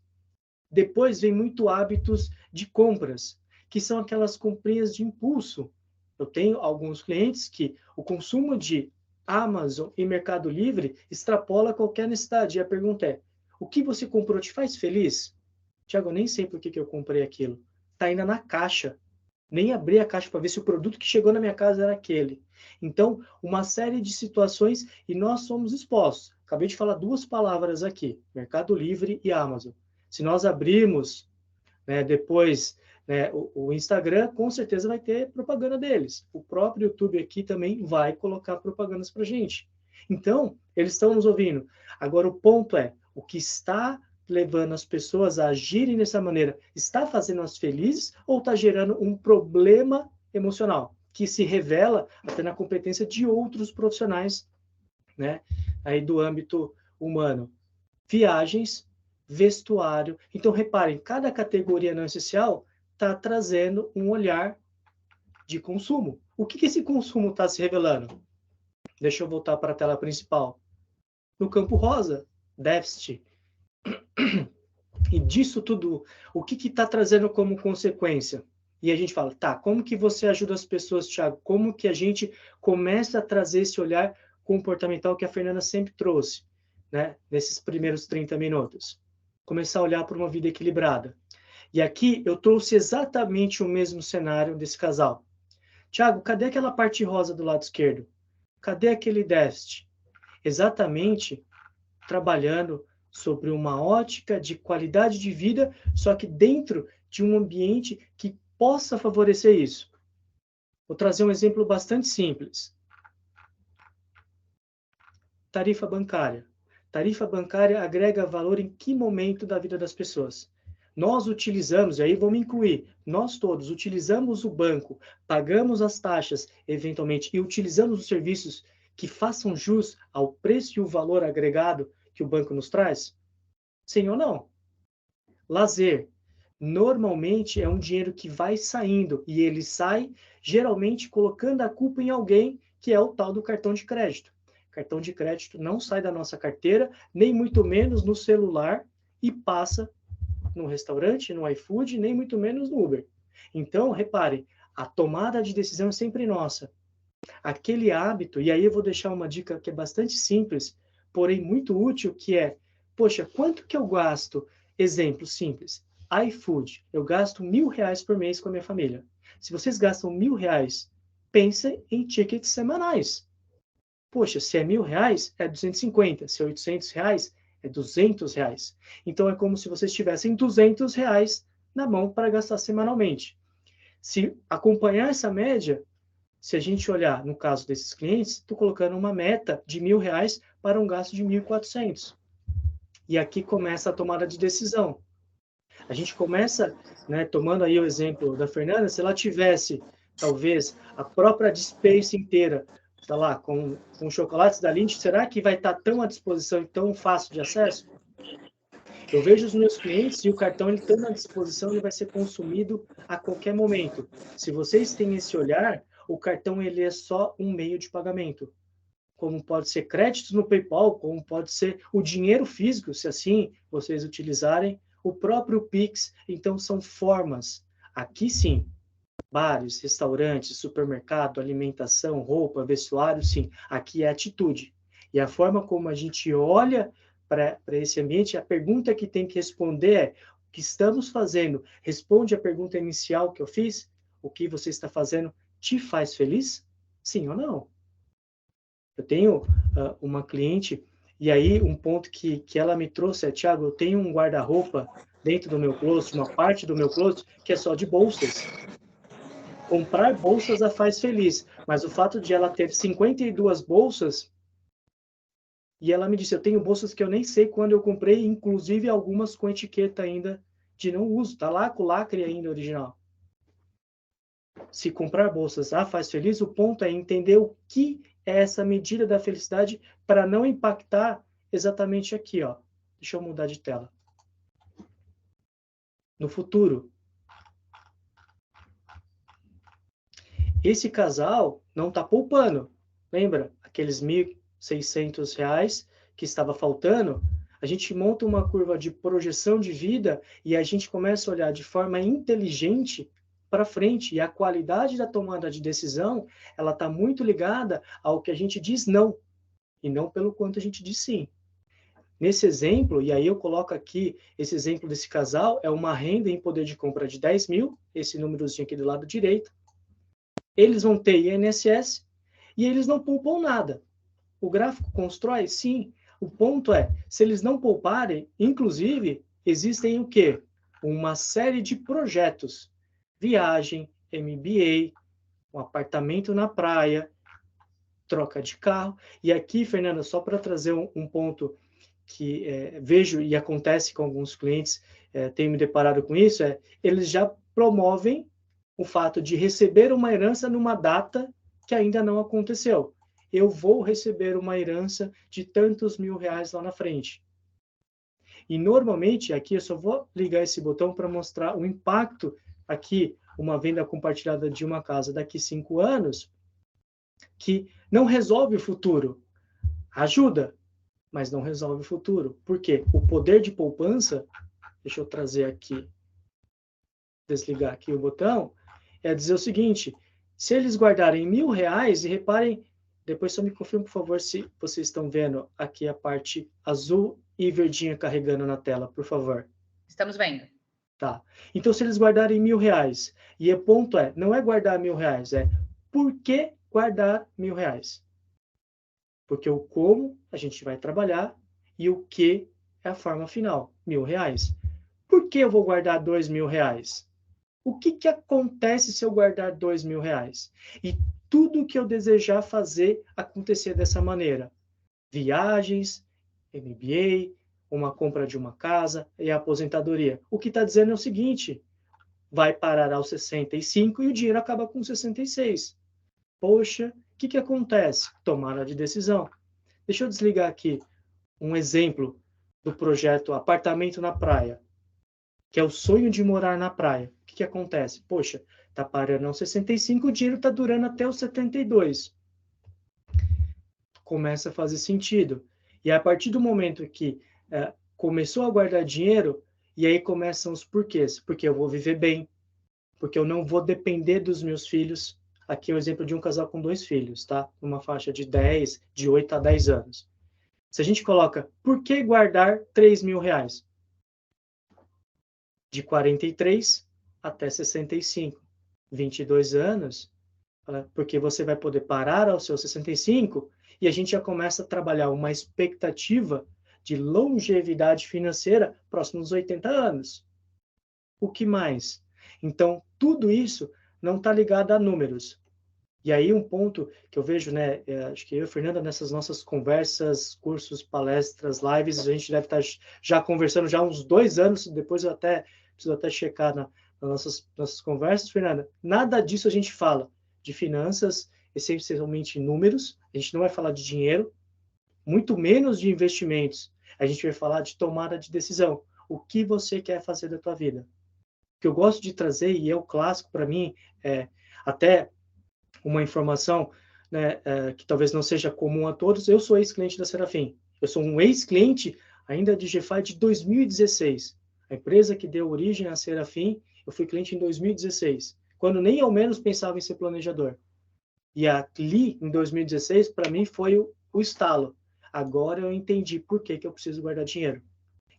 Depois vem muito hábitos de compras, que são aquelas comprinhas de impulso. Eu tenho alguns clientes que o consumo de Amazon e Mercado Livre extrapola qualquer necessidade. E a pergunta é, o que você comprou te faz feliz? Tiago, eu nem sei por que eu comprei aquilo. Está ainda na caixa. nem abri a caixa para ver se o produto que chegou na minha casa era aquele. Então, uma série de situações e nós somos expostos. Acabei de falar 2 palavras aqui, Mercado Livre e Amazon. Se nós abrirmos, né, depois, né, o Instagram, com certeza vai ter propaganda deles. O próprio YouTube aqui também vai colocar propagandas para a gente. Então, eles estão nos ouvindo. Agora, o ponto é, o que está levando as pessoas a agirem dessa maneira está fazendo-as felizes ou está gerando um problema emocional que se revela até na competência de outros profissionais, né, aí do âmbito humano? Viagens, vestuário. Então, reparem, cada categoria não essencial está trazendo um olhar de consumo. O que esse consumo está se revelando? Deixa eu voltar para a tela principal. No campo rosa, déficit. E disso tudo, o que está trazendo como consequência? E a gente fala, tá, como que você ajuda as pessoas, Thiago? Como que a gente começa a trazer esse olhar comportamental que a Fernanda sempre trouxe, né? Nesses primeiros 30 minutos. Começar a olhar para uma vida equilibrada. E aqui eu trouxe exatamente o mesmo cenário desse casal. Thiago, cadê aquela parte rosa do lado esquerdo? Cadê aquele déficit? Exatamente trabalhando sobre uma ótica de qualidade de vida, só que dentro de um ambiente que possa favorecer isso. Vou trazer um exemplo bastante simples. Tarifa bancária. Tarifa bancária agrega valor em que momento da vida das pessoas? Nós utilizamos, e aí vamos incluir, nós todos utilizamos o banco, pagamos as taxas, eventualmente, e utilizamos os serviços que façam jus ao preço e o valor agregado que o banco nos traz? Sim ou não? Lazer. Normalmente é um dinheiro que vai saindo, e ele sai geralmente colocando a culpa em alguém, que é o tal do cartão de crédito. Cartão de crédito não sai da nossa carteira, nem muito menos no celular, e passa no restaurante, no iFood, nem muito menos no Uber. Então, reparem, a tomada de decisão é sempre nossa. Aquele hábito, e aí eu vou deixar uma dica que é bastante simples, porém muito útil, que é, poxa, quanto que eu gasto? Exemplo simples, iFood, eu gasto R$1.000 por mês com a minha família. Se vocês gastam R$1.000, pensem em tickets semanais. Poxa, se é R$1.000, é 250. Se é R$800, é R$200. Então, é como se vocês tivessem R$200 na mão para gastar semanalmente. Se acompanhar essa média, se a gente olhar no caso desses clientes, estou colocando uma meta de R$1.000 para um gasto de 1.400. E aqui começa a tomada de decisão. A gente começa, né, tomando aí o exemplo da Fernanda, se ela tivesse, talvez, a própria despensa inteira, tá lá, com chocolates da Lindt, será que vai estar tão à disposição e tão fácil de acesso? Eu vejo os meus clientes e o cartão, ele estando à disposição, ele vai ser consumido a qualquer momento. Se vocês têm esse olhar, o cartão ele é só um meio de pagamento. Como pode ser créditos no PayPal, como pode ser o dinheiro físico, se assim vocês utilizarem, o próprio Pix. Então, são formas. Aqui sim, bares, restaurantes, supermercado, alimentação, roupa, vestuário, sim. Aqui é atitude. E a forma como a gente olha para esse ambiente, a pergunta que tem que responder é: o que estamos fazendo? Responde a pergunta inicial que eu fiz? O que você está fazendo te faz feliz? Sim ou não? Eu tenho uma cliente, e aí um ponto que ela me trouxe é: Thiago, eu tenho um guarda-roupa dentro do meu closet, uma parte do meu closet, que é só de bolsas. Comprar bolsas a faz feliz, mas o fato de ela ter 52 bolsas, e ela me disse, eu tenho bolsas que eu nem sei quando eu comprei, inclusive algumas com etiqueta ainda de não uso, tá lá com o lacre ainda original. Se comprar bolsas a faz feliz, o ponto é entender o que é essa medida da felicidade para não impactar exatamente aqui, ó. Deixa eu mudar de tela. No futuro. Esse casal não está poupando. Lembra? Aqueles R$1.600 que estava faltando? A gente monta uma curva de projeção de vida e a gente começa a olhar de forma inteligente para frente. E a qualidade da tomada de decisão, ela está muito ligada ao que a gente diz não, e não pelo quanto a gente diz sim. Nesse exemplo, e aí eu coloco aqui, esse exemplo desse casal, é uma renda em poder de compra de 10 mil, esse númerozinho aqui do lado direito. Eles vão ter INSS e eles não poupam nada. O gráfico constrói? Sim. O ponto é, se eles não pouparem, inclusive, existem o quê? Uma série de projetos. Viagem, MBA, um apartamento na praia, troca de carro. E aqui, Fernanda, só para trazer um ponto que vejo e acontece com alguns clientes, tenho me deparado com isso, eles já promovem o fato de receber uma herança numa data que ainda não aconteceu. Eu vou receber uma herança de tantos R$1.000 lá na frente. E normalmente, aqui eu só vou ligar esse botão para mostrar o impacto aqui, uma venda compartilhada de uma casa daqui 5 anos, que não resolve o futuro. Ajuda, mas não resolve o futuro. Por quê? O poder de poupança, deixa eu trazer aqui, desligar aqui o botão, é dizer o seguinte, se eles guardarem R$1.000, e reparem, depois só me confirme, por favor, se vocês estão vendo aqui a parte azul e verdinha carregando na tela, por favor. Estamos vendo. Tá. Então, se eles guardarem R$1.000, e o ponto não é guardar R$1.000, é por que guardar R$1.000? Porque o como a gente vai trabalhar e o que é a forma final, R$1.000. Por que eu vou guardar R$2.000? O que acontece se eu guardar R$2.000? E tudo que eu desejar fazer acontecer dessa maneira. Viagens, MBA, uma compra de uma casa e a aposentadoria. O que está dizendo é o seguinte, vai parar aos 65 e o dinheiro acaba com 66. Poxa, o que acontece? Tomada de decisão. Deixa eu desligar aqui um exemplo do projeto Apartamento na Praia, que é o sonho de morar na praia. O que acontece? Poxa, está parando aos 65, o dinheiro está durando até os 72. Começa a fazer sentido. E a partir do momento que começou a guardar dinheiro, e aí começam os porquês. Porque eu vou viver bem, porque eu não vou depender dos meus filhos. Aqui é o exemplo de um casal com 2 filhos, tá? Uma faixa de 8 a 10 anos. Se a gente coloca, por que guardar R$3.000? De 43 até 65. 22 anos, porque você vai poder parar aos seus 65 e a gente já começa a trabalhar uma expectativa de longevidade financeira próximo dos 80 anos. O que mais? Então, tudo isso não está ligado a números. E aí um ponto que eu vejo, né, acho que eu e a Fernanda, nessas nossas conversas, cursos, palestras, lives, a gente deve estar já conversando já há uns 2 anos, depois eu preciso até checar nas nossas conversas, Fernanda. Nada disso a gente fala de finanças, essencialmente números, a gente não vai falar de dinheiro, muito menos de investimentos. A gente vai falar de tomada de decisão. O que você quer fazer da tua vida? O que eu gosto de trazer, e é o clássico para mim, até uma informação, né, que talvez não seja comum a todos, eu sou ex-cliente da Serafim. Eu sou um ex-cliente ainda de GFI de 2016. A empresa que deu origem à Serafim, eu fui cliente em 2016, quando nem ao menos pensava em ser planejador. E ali, em 2016, para mim foi o estalo. Agora eu entendi por que eu preciso guardar dinheiro.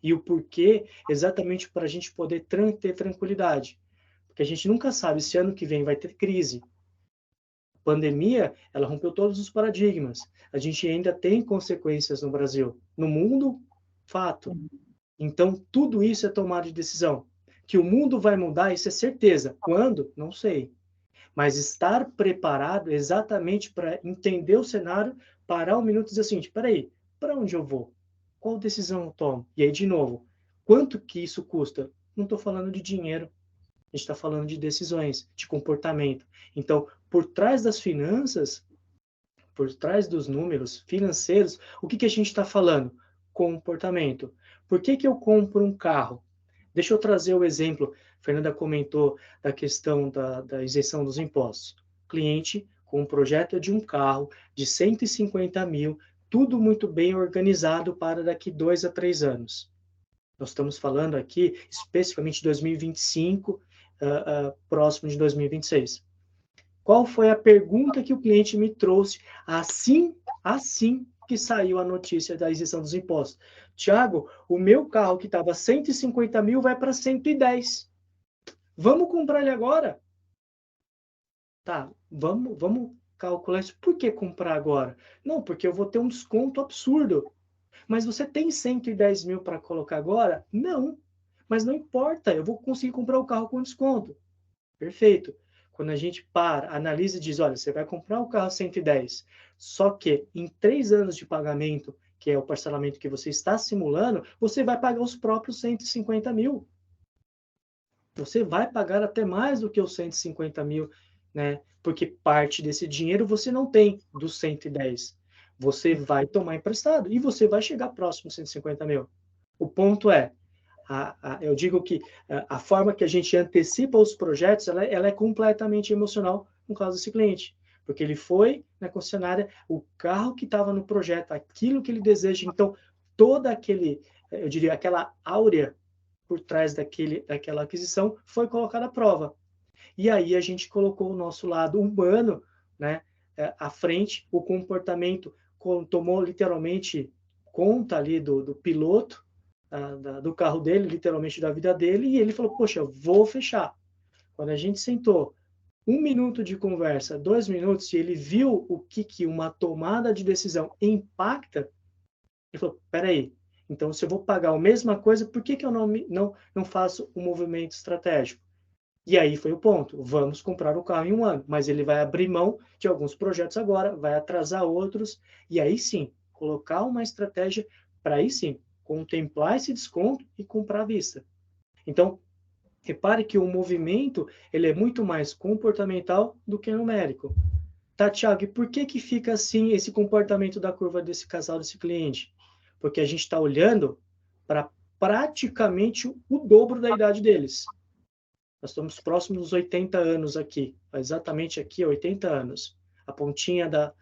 E o porquê, exatamente para a gente poder ter tranquilidade. Porque a gente nunca sabe se ano que vem vai ter crise. A pandemia, ela rompeu todos os paradigmas. A gente ainda tem consequências no Brasil. No mundo, fato. Então, tudo isso é tomada de decisão. Que o mundo vai mudar, isso é certeza. Quando? Não sei. Mas estar preparado exatamente para entender o cenário, parar um minuto e dizer assim, espera aí, para onde eu vou? Qual decisão eu tomo? E aí, de novo, quanto que isso custa? Não estou falando de dinheiro, a gente está falando de decisões, de comportamento. Então, por trás das finanças, por trás dos números financeiros, o que a gente está falando? Comportamento. Por que eu compro um carro? Deixa eu trazer o exemplo, a Fernanda comentou da questão da isenção dos impostos. Cliente com um projeto de um carro de 150 mil, tudo muito bem organizado para daqui 2 a 3 anos. Nós estamos falando aqui especificamente de 2025, próximo de 2026. Qual foi a pergunta que o cliente me trouxe assim que saiu a notícia da isenção dos impostos. Tiago, o meu carro que estava 150 mil vai para 110. Vamos comprar ele agora? Tá, vamos calcular isso. Por que comprar agora? Não, porque eu vou ter um desconto absurdo. Mas você tem 110 mil para colocar agora? Não. Mas não importa, eu vou conseguir comprar o carro com desconto. Perfeito. Quando a gente analisa e diz, olha, você vai comprar o carro 110, só que em 3 anos de pagamento, que é o parcelamento que você está simulando, você vai pagar os próprios 150 mil. Você vai pagar até mais do que os 150 mil, né? Porque parte desse dinheiro você não tem dos 110. Você vai tomar emprestado e você vai chegar próximo dos 150 mil. O ponto é, eu digo que a forma que a gente antecipa os projetos, ela é completamente emocional no caso desse cliente. Porque ele foi na concessionária, o carro que estava no projeto, aquilo que ele deseja, então, toda eu diria, aquela áurea por trás daquela aquisição foi colocada à prova. E aí a gente colocou o nosso lado humano, né, à frente, o comportamento tomou literalmente conta ali do piloto, do carro dele, literalmente da vida dele, e ele falou, poxa, eu vou fechar. Quando a gente sentou, 1 minuto de conversa, 2 minutos, e ele viu o que uma tomada de decisão impacta, ele falou, peraí, então se eu vou pagar a mesma coisa, por que eu não faço um movimento estratégico? E aí foi o ponto, vamos comprar o carro em 1 ano, mas ele vai abrir mão de alguns projetos agora, vai atrasar outros, e aí sim, colocar uma estratégia para aí sim, contemplar esse desconto e comprar à vista. Então, repare que o movimento ele é muito mais comportamental do que numérico. Tá, Thiago, e por que fica assim esse comportamento da curva desse casal, desse cliente? Porque a gente está olhando para praticamente o dobro da idade deles. Nós estamos próximos dos 80 anos aqui, exatamente aqui, 80 anos, a pontinha da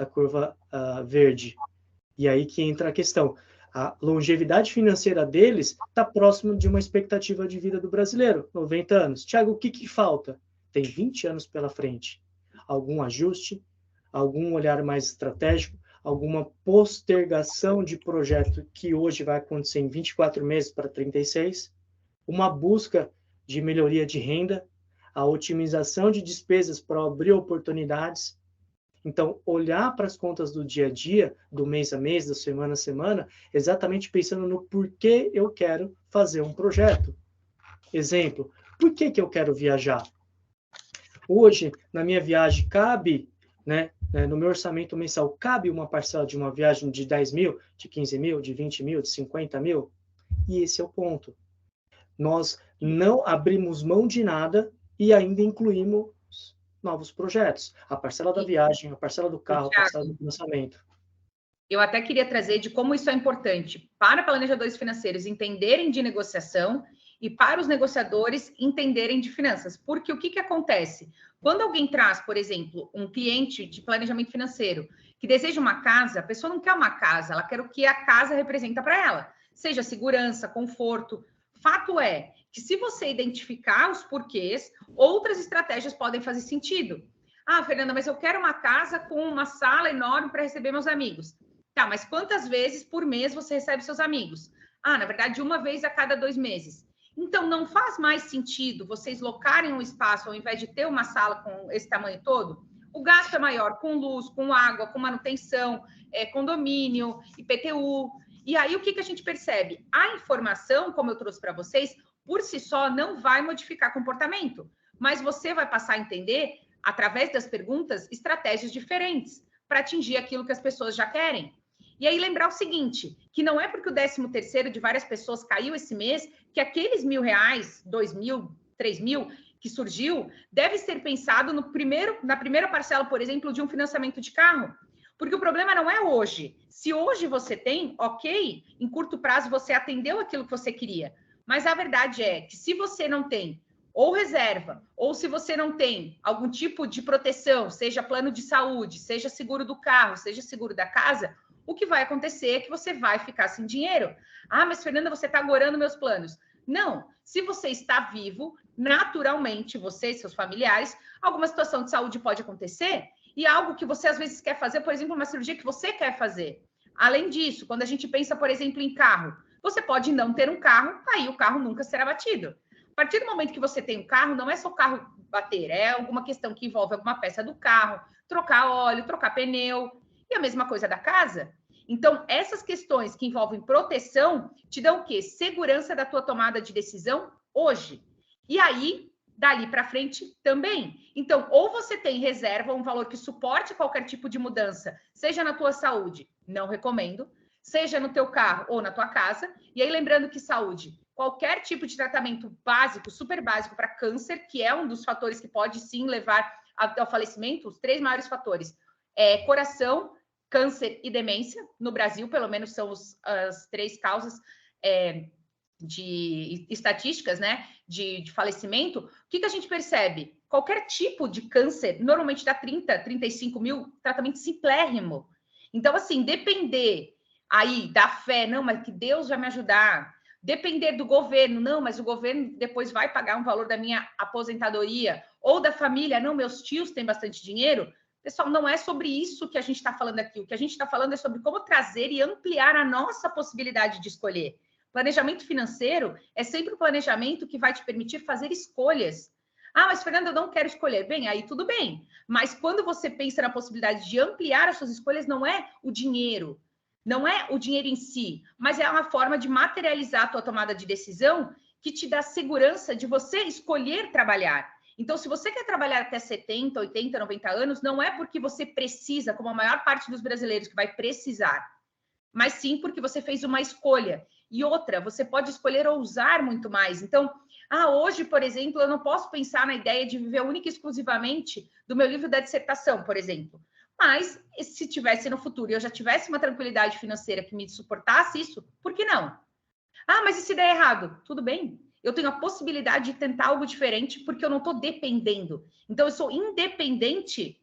curva verde. E aí que entra a questão. A longevidade financeira deles está próximo de uma expectativa de vida do brasileiro, 90 anos. Tiago, o que falta? Tem 20 anos pela frente. Algum ajuste, algum olhar mais estratégico, alguma postergação de projeto que hoje vai acontecer em 24 meses para 36, uma busca de melhoria de renda, a otimização de despesas para abrir oportunidades. Então, olhar para as contas do dia a dia, do mês a mês, da semana a semana, exatamente pensando no porquê eu quero fazer um projeto. Exemplo, por que eu quero viajar? Hoje, na minha viagem, cabe, né, no meu orçamento mensal, cabe uma parcela de uma viagem de 10 mil, de 15 mil, de 20 mil, de 50 mil? E esse é o ponto. Nós não abrimos mão de nada e ainda incluímos novos projetos. A parcela da viagem, a parcela do carro, a parcela do financiamento. Eu até queria trazer de como isso é importante para planejadores financeiros entenderem de negociação e para os negociadores entenderem de finanças. Porque o que acontece? Quando alguém traz, por exemplo, um cliente de planejamento financeiro que deseja uma casa, a pessoa não quer uma casa, ela quer o que a casa representa para ela. Seja segurança, conforto. Fato é que se você identificar os porquês, outras estratégias podem fazer sentido. Ah, Fernanda, mas eu quero uma casa com uma sala enorme para receber meus amigos. Tá, mas quantas vezes por mês você recebe seus amigos? Ah, na verdade, 1 vez a cada 2 meses. Então, não faz mais sentido vocês locarem um espaço ao invés de ter uma sala com esse tamanho todo? O gasto é maior com luz, com água, com manutenção, condomínio, IPTU. E aí, o que a gente percebe? A informação, como eu trouxe para vocês, por si só, não vai modificar comportamento, mas você vai passar a entender, através das perguntas, estratégias diferentes para atingir aquilo que as pessoas já querem. E aí, lembrar o seguinte, que não é porque o 13º de várias pessoas caiu esse mês, que aqueles R$1.000, 2.000, 3.000 que surgiu, deve ser pensado na primeira parcela, por exemplo, de um financiamento de carro. Porque o problema não é hoje. Se hoje você tem, ok, em curto prazo você atendeu aquilo que você queria. Mas a verdade é que se você não tem ou reserva, ou se você não tem algum tipo de proteção, seja plano de saúde, seja seguro do carro, seja seguro da casa, o que vai acontecer é que você vai ficar sem dinheiro. Ah, mas Fernanda, você está agorando meus planos. Não, se você está vivo, naturalmente, você e seus familiares, alguma situação de saúde pode acontecer, e algo que você às vezes quer fazer, por exemplo, uma cirurgia que você quer fazer. Além disso, quando a gente pensa, por exemplo, em carro, você pode não ter um carro, aí o carro nunca será batido. A partir do momento que você tem um carro, não é só o carro bater, é alguma questão que envolve alguma peça do carro, trocar óleo, trocar pneu, e a mesma coisa da casa. Então, essas questões que envolvem proteção te dão o quê? Segurança da tua tomada de decisão hoje. E aí, dali para frente também. Então, ou você tem reserva, um valor que suporte qualquer tipo de mudança, seja na tua saúde, não recomendo, seja no teu carro ou na tua casa. E aí, lembrando que saúde, qualquer tipo de tratamento básico, super básico para câncer, que é um dos fatores que pode sim levar ao falecimento, os 3 maiores fatores, coração, câncer e demência. No Brasil, pelo menos, são as 3 causas de estatísticas, né, de falecimento. O que a gente percebe? Qualquer tipo de câncer, normalmente dá 30, 35 mil, tratamento simplérrimo. Então, assim, depender aí da fé, não, mas que Deus vai me ajudar. Depender do governo, não, mas o governo depois vai pagar um valor da minha aposentadoria, ou da família, não, meus tios têm bastante dinheiro. Pessoal, não é sobre isso que a gente está falando aqui. O que a gente está falando é sobre como trazer e ampliar a nossa possibilidade de escolher. Planejamento financeiro é sempre um planejamento que vai te permitir fazer escolhas. Ah, mas Fernanda, eu não quero escolher. Bem, aí tudo bem. Mas quando você pensa na possibilidade de ampliar as suas escolhas, não é o dinheiro, não é o dinheiro em si, mas é uma forma de materializar a tua tomada de decisão que te dá segurança de você escolher trabalhar. Então, se você quer trabalhar até 70, 80, 90 anos, não é porque você precisa, como a maior parte dos brasileiros que vai precisar, mas sim porque você fez uma escolha. E outra, você pode escolher ousar muito mais. Então, hoje, por exemplo, eu não posso pensar na ideia de viver única e exclusivamente do meu livro da dissertação, por exemplo. Mas, se tivesse no futuro e eu já tivesse uma tranquilidade financeira que me suportasse isso, por que não? Mas e se der errado? Tudo bem. Eu tenho a possibilidade de tentar algo diferente porque eu não estou dependendo. Então, eu sou independente.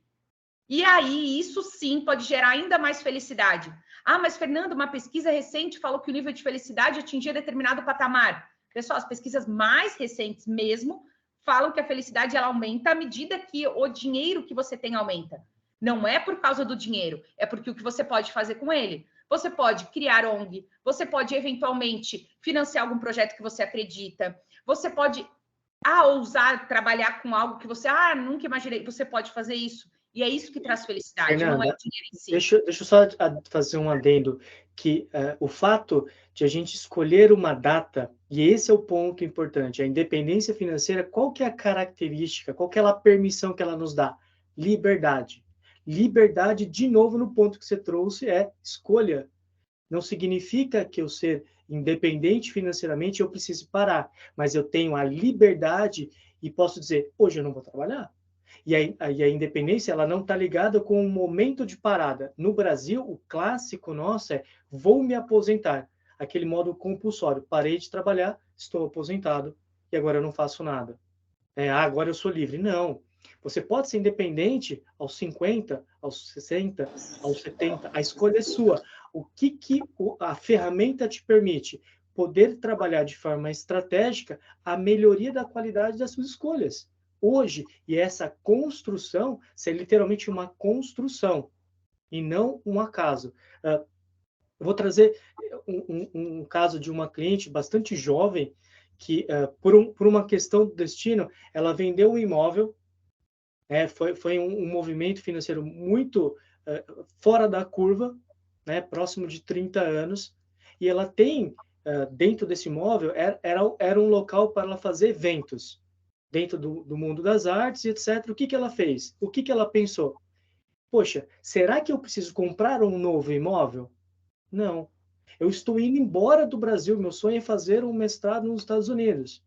E aí, isso sim pode gerar ainda mais felicidade. Mas Fernando, uma pesquisa recente falou que o nível de felicidade atingia determinado patamar. Pessoal, as pesquisas mais recentes mesmo falam que a felicidade ela aumenta à medida que o dinheiro que você tem aumenta. Não é por causa do dinheiro, é porque o que você pode fazer com ele. Você pode criar ONG, você pode eventualmente financiar algum projeto que você acredita, você pode ousar trabalhar com algo que você nunca imaginei, você pode fazer isso. E é isso que traz felicidade, Fernanda, não é o dinheiro em si. Deixa eu só fazer um adendo, que o fato de a gente escolher uma data, e esse é o ponto importante, a independência financeira, qual que é a característica, qual que é a permissão que ela nos dá? Liberdade. Liberdade, de novo, no ponto que você trouxe, é escolha. Não significa que eu ser independente financeiramente eu preciso parar, mas eu tenho a liberdade e posso dizer, hoje eu não vou trabalhar. E a independência ela não está ligada com um momento de parada. No Brasil, o clássico nosso é vou me aposentar. Aquele modo compulsório. Parei de trabalhar, estou aposentado e agora eu não faço nada. Agora eu sou livre. Não. Você pode ser independente aos 50, aos 60, aos 70. A escolha é sua. O que a ferramenta te permite? Poder trabalhar de forma estratégica a melhoria da qualidade das suas escolhas. Hoje, e essa construção é literalmente uma construção e não um acaso. Eu vou trazer um caso de uma cliente bastante jovem que, por uma questão do destino, ela vendeu um imóvel. Foi um movimento financeiro muito fora da curva, né, próximo de 30 anos, e ela tem, dentro desse imóvel, era um local para ela fazer eventos, dentro do mundo das artes, etc. O que ela fez? O que ela pensou? Poxa, será que eu preciso comprar um novo imóvel? Não. Eu estou indo embora do Brasil, meu sonho é fazer um mestrado nos Estados Unidos.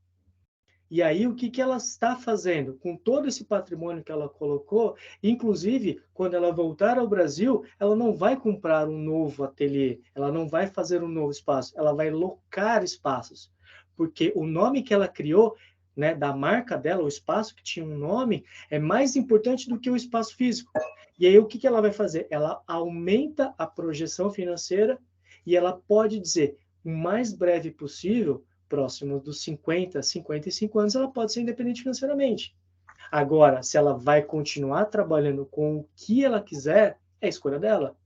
E aí, o que ela está fazendo? Com todo esse patrimônio que ela colocou, inclusive, quando ela voltar ao Brasil, ela não vai comprar um novo ateliê, ela não vai fazer um novo espaço, ela vai locar espaços. Porque o nome que ela criou, né, da marca dela, o espaço que tinha um nome, é mais importante do que o espaço físico. E aí, o que ela vai fazer? Ela aumenta a projeção financeira e ela pode dizer, o mais breve possível, próximo dos 50, 55 anos, ela pode ser independente financeiramente. Agora, se ela vai continuar trabalhando com o que ela quiser, é a escolha dela.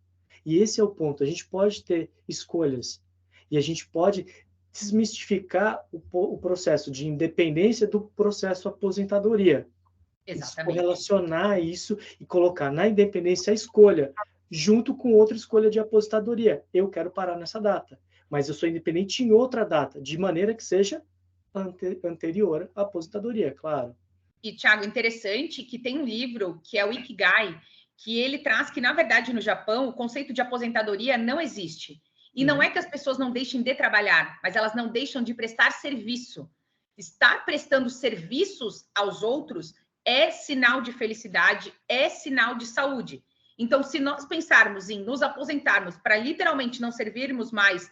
E esse é o ponto. A gente pode ter escolhas. E a gente pode desmistificar o processo de independência do processo aposentadoria. Exatamente. Correlacionar isso e colocar na independência a escolha, junto com outra escolha de aposentadoria. Eu quero parar nessa data, mas eu sou independente em outra data, de maneira que seja anterior à aposentadoria, claro. E, Thiago, interessante que tem um livro que é o Ikigai, que ele traz que, na verdade, no Japão, o conceito de aposentadoria não existe. E não é que as pessoas não deixem de trabalhar, mas elas não deixam de prestar serviço. Estar prestando serviços aos outros é sinal de felicidade, é sinal de saúde. Então, se nós pensarmos em nos aposentarmos para literalmente não servirmos mais,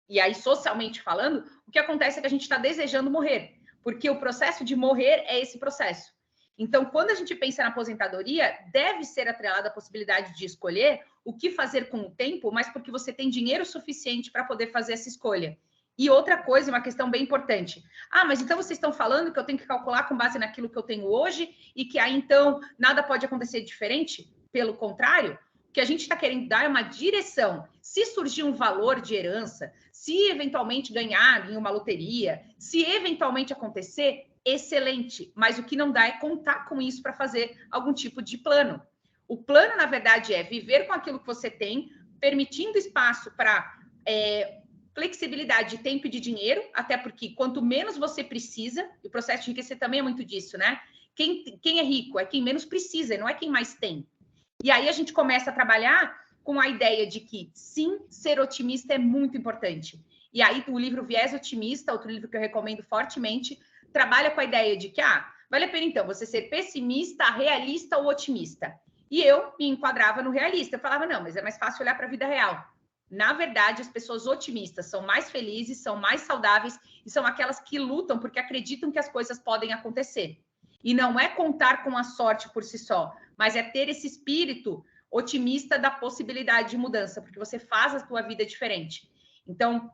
e aí socialmente falando, o que acontece é que a gente está desejando morrer, porque o processo de morrer é esse processo. Então, quando a gente pensa na aposentadoria, deve ser atrelada a possibilidade de escolher o que fazer com o tempo, mas porque você tem dinheiro suficiente para poder fazer essa escolha. E outra coisa, uma questão bem importante. Ah, mas então vocês estão falando que eu tenho que calcular com base naquilo que eu tenho hoje e que aí então nada pode acontecer diferente? Pelo contrário, o que a gente está querendo dar é uma direção. Se surgir um valor de herança, se eventualmente ganhar em uma loteria, se eventualmente acontecer, excelente. Mas o que não dá é contar com isso para fazer algum tipo de plano. O plano, na verdade, é viver com aquilo que você tem, permitindo espaço para flexibilidade de tempo e de dinheiro, até porque quanto menos você precisa, e o processo de enriquecer também é muito disso, né? Quem é rico é quem menos precisa, não é quem mais tem. E aí a gente começa a trabalhar com a ideia de que, sim, ser otimista é muito importante. E aí o livro Viés Otimista, outro livro que eu recomendo fortemente, trabalha com a ideia de que, vale a pena então você ser pessimista, realista ou otimista. E eu me enquadrava no realista. Eu falava, não, mas é mais fácil olhar para a vida real. Na verdade, as pessoas otimistas são mais felizes, são mais saudáveis e são aquelas que lutam porque acreditam que as coisas podem acontecer. E não é contar com a sorte por si só, mas é ter esse espírito otimista da possibilidade de mudança, porque você faz a sua vida diferente. Então,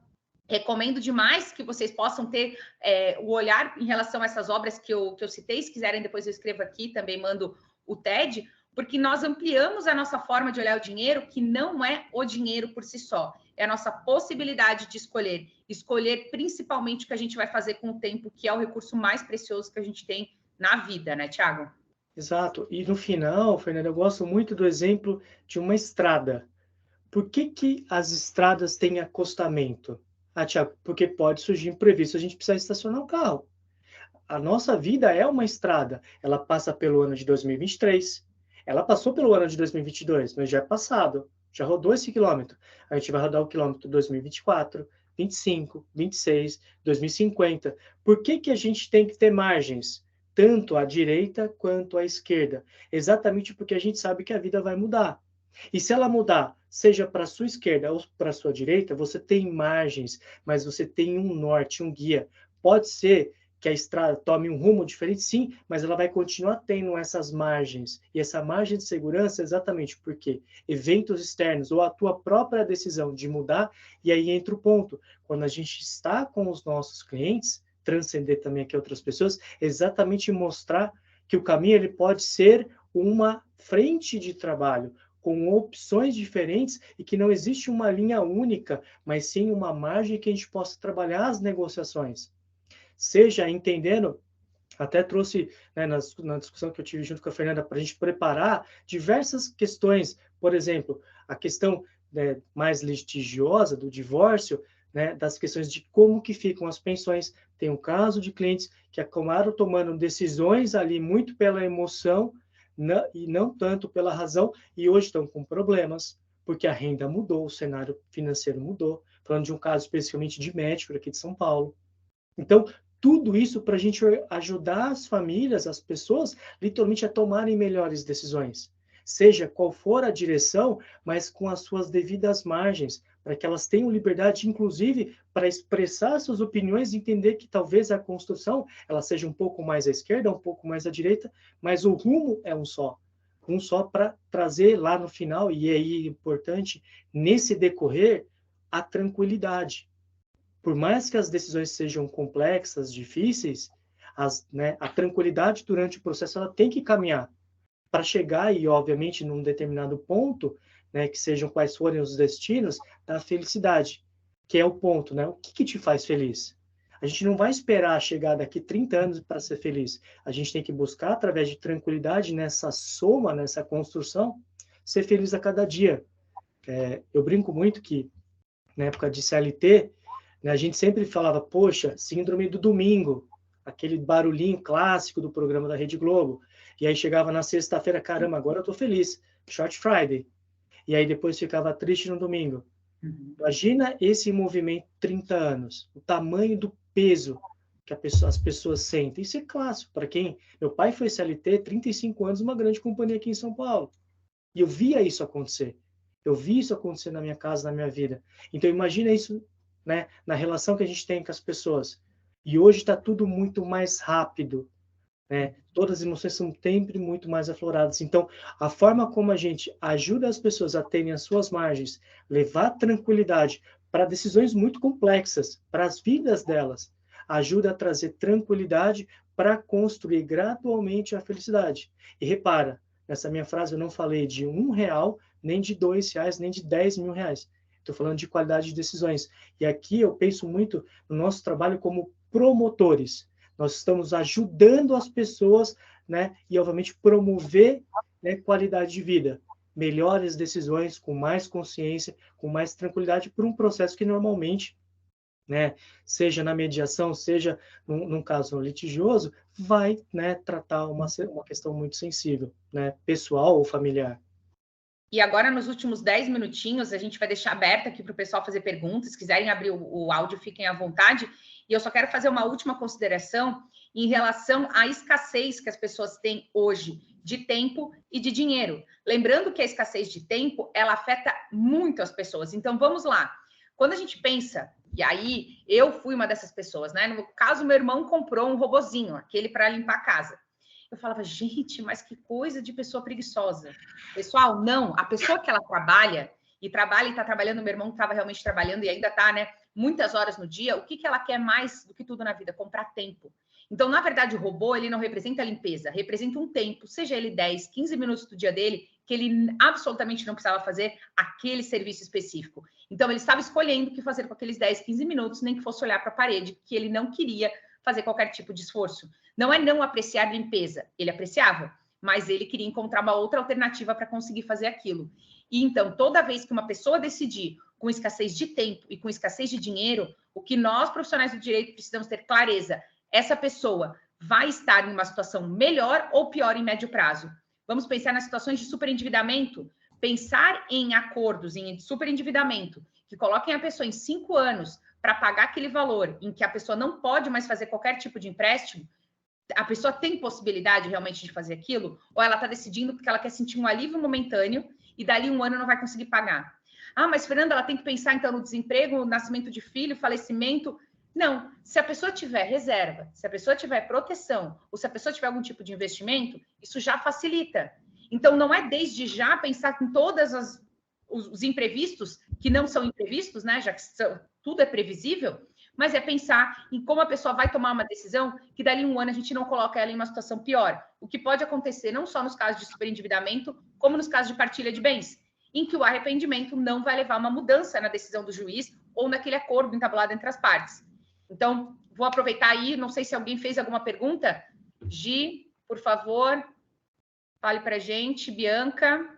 recomendo demais que vocês possam ter o olhar em relação a essas obras que eu citei. Se quiserem, depois eu escrevo aqui, também mando o TED, porque nós ampliamos a nossa forma de olhar o dinheiro, que não é o dinheiro por si só, é a nossa possibilidade de escolher principalmente o que a gente vai fazer com o tempo, que é o recurso mais precioso que a gente tem na vida, né, Thiago? Exato. E no final, Fernanda, eu gosto muito do exemplo de uma estrada. Por que as estradas têm acostamento? Thiago, porque pode surgir imprevisto, a gente precisa estacionar o carro. A nossa vida é uma estrada. Ela passa pelo ano de 2023, ela passou pelo ano de 2022, mas já é passado, já rodou esse quilômetro. A gente vai rodar o quilômetro 2024, 25, 26, 2050. Por que a gente tem que ter margens? Tanto à direita quanto à esquerda. Exatamente porque a gente sabe que a vida vai mudar. E se ela mudar, seja para a sua esquerda ou para a sua direita, você tem margens, mas você tem um norte, um guia. Pode ser que a estrada tome um rumo diferente, sim, mas ela vai continuar tendo essas margens. E essa margem de segurança é exatamente porque eventos externos ou a tua própria decisão de mudar, e aí entra o ponto. Quando a gente está com os nossos clientes, transcender também aqui outras pessoas, exatamente mostrar que o caminho ele pode ser uma frente de trabalho, com opções diferentes e que não existe uma linha única, mas sim uma margem que a gente possa trabalhar as negociações. Seja entendendo, até trouxe na discussão que eu tive junto com a Fernanda para a gente preparar diversas questões, por exemplo, a questão mais litigiosa do divórcio, das questões de como que ficam as pensões. Tem um caso de clientes que acabaram tomando decisões ali muito pela emoção e não tanto pela razão, e hoje estão com problemas, porque a renda mudou, o cenário financeiro mudou, falando de um caso especificamente de médico aqui de São Paulo. Então, tudo isso para a gente ajudar as famílias, as pessoas, literalmente a tomarem melhores decisões. Seja qual for a direção, mas com as suas devidas margens, para que elas tenham liberdade, inclusive, para expressar suas opiniões e entender que talvez a construção ela seja um pouco mais à esquerda, um pouco mais à direita, mas o rumo é um só para trazer lá no final, e aí é importante, nesse decorrer, a tranquilidade. Por mais que as decisões sejam complexas, difíceis, a tranquilidade durante o processo ela tem que caminhar para chegar e, obviamente, num determinado ponto, né, que sejam quais forem os destinos da felicidade, que é o ponto, né? O que te faz feliz? A gente não vai esperar chegar daqui 30 anos para ser feliz. A gente tem que buscar, através de tranquilidade, nessa soma, nessa construção, ser feliz a cada dia. Eu brinco muito que, na época de CLT, né, a gente sempre falava, poxa, síndrome do domingo, aquele barulhinho clássico do programa da Rede Globo. E aí chegava na sexta-feira, caramba, agora eu tô feliz, Short Friday. E aí depois ficava triste no domingo. Imagina esse movimento 30 anos, o tamanho do peso que as pessoas sentem. Isso é clássico. Para quem... Meu pai foi CLT, 35 anos, uma grande companhia aqui em São Paulo. E eu via isso acontecer. Eu vi isso acontecer na minha casa, na minha vida. Então, imagina isso, né, na relação que a gente tem com as pessoas. E hoje está tudo muito mais rápido, né? Todas as emoções são sempre muito mais afloradas. Então, a forma como a gente ajuda as pessoas a terem as suas margens, levar tranquilidade para decisões muito complexas, para as vidas delas, ajuda a trazer tranquilidade para construir gradualmente a felicidade. E repara, nessa minha frase eu não falei de R$1, nem de R$2, nem de 10 mil reais. Estou falando de qualidade de decisões. E aqui eu penso muito no nosso trabalho como promotores. Nós estamos ajudando as pessoas, né, e, obviamente, promover, né, qualidade de vida, melhores decisões, com mais consciência, com mais tranquilidade, por um processo que normalmente, né, seja na mediação, seja num caso litigioso, vai, né, tratar uma questão muito sensível, né, pessoal ou familiar. E agora, nos últimos 10 minutinhos, a gente vai deixar aberto aqui para o pessoal fazer perguntas. Se quiserem abrir o áudio, fiquem à vontade. E eu só quero fazer uma última consideração em relação à escassez que as pessoas têm hoje de tempo e de dinheiro. Lembrando que a escassez de tempo, ela afeta muito as pessoas. Então, vamos lá. Quando a gente pensa, e aí eu fui uma dessas pessoas, né? No caso, meu irmão comprou um robozinho, aquele para limpar a casa. Eu falava, gente, mas que coisa de pessoa preguiçosa. Pessoal, não. A pessoa que ela trabalha e está trabalhando, meu irmão estava realmente trabalhando e ainda está, né? Muitas horas no dia. O que ela quer mais do que tudo na vida? Comprar tempo. Então, na verdade, o robô, ele não representa a limpeza, representa um tempo, seja ele 10, 15 minutos do dia dele, que ele absolutamente não precisava fazer aquele serviço específico. Então, ele estava escolhendo o que fazer com aqueles 10, 15 minutos, nem que fosse olhar para a parede, que ele não queria fazer qualquer tipo de esforço. Não é não apreciar limpeza, ele apreciava, mas ele queria encontrar uma outra alternativa para conseguir fazer aquilo. E então, toda vez que uma pessoa decidir com escassez de tempo e com escassez de dinheiro, o que nós, profissionais do direito, precisamos ter clareza, essa pessoa vai estar em uma situação melhor ou pior em médio prazo. Vamos pensar nas situações de superendividamento, pensar em acordos em superendividamento que coloquem a pessoa em 5 anos para pagar aquele valor em que a pessoa não pode mais fazer qualquer tipo de empréstimo, a pessoa tem possibilidade realmente de fazer aquilo? Ou ela está decidindo porque ela quer sentir um alívio momentâneo e dali um ano não vai conseguir pagar? Ah, mas Fernanda, ela tem que pensar então no desemprego, no nascimento de filho, falecimento. Não, se a pessoa tiver reserva, se a pessoa tiver proteção, ou se a pessoa tiver algum tipo de investimento, isso já facilita. Então, não é desde já pensar em todos os imprevistos, que não são imprevistos, né? Já que tudo é previsível, mas é pensar em como a pessoa vai tomar uma decisão que dali um ano a gente não coloca ela em uma situação pior. O que pode acontecer não só nos casos de superendividamento, como nos casos de partilha de bens, em que o arrependimento não vai levar a uma mudança na decisão do juiz ou naquele acordo entabulado entre as partes. Então, vou aproveitar aí, não sei se alguém fez alguma pergunta. Gi, por favor, fale para a gente. Bianca.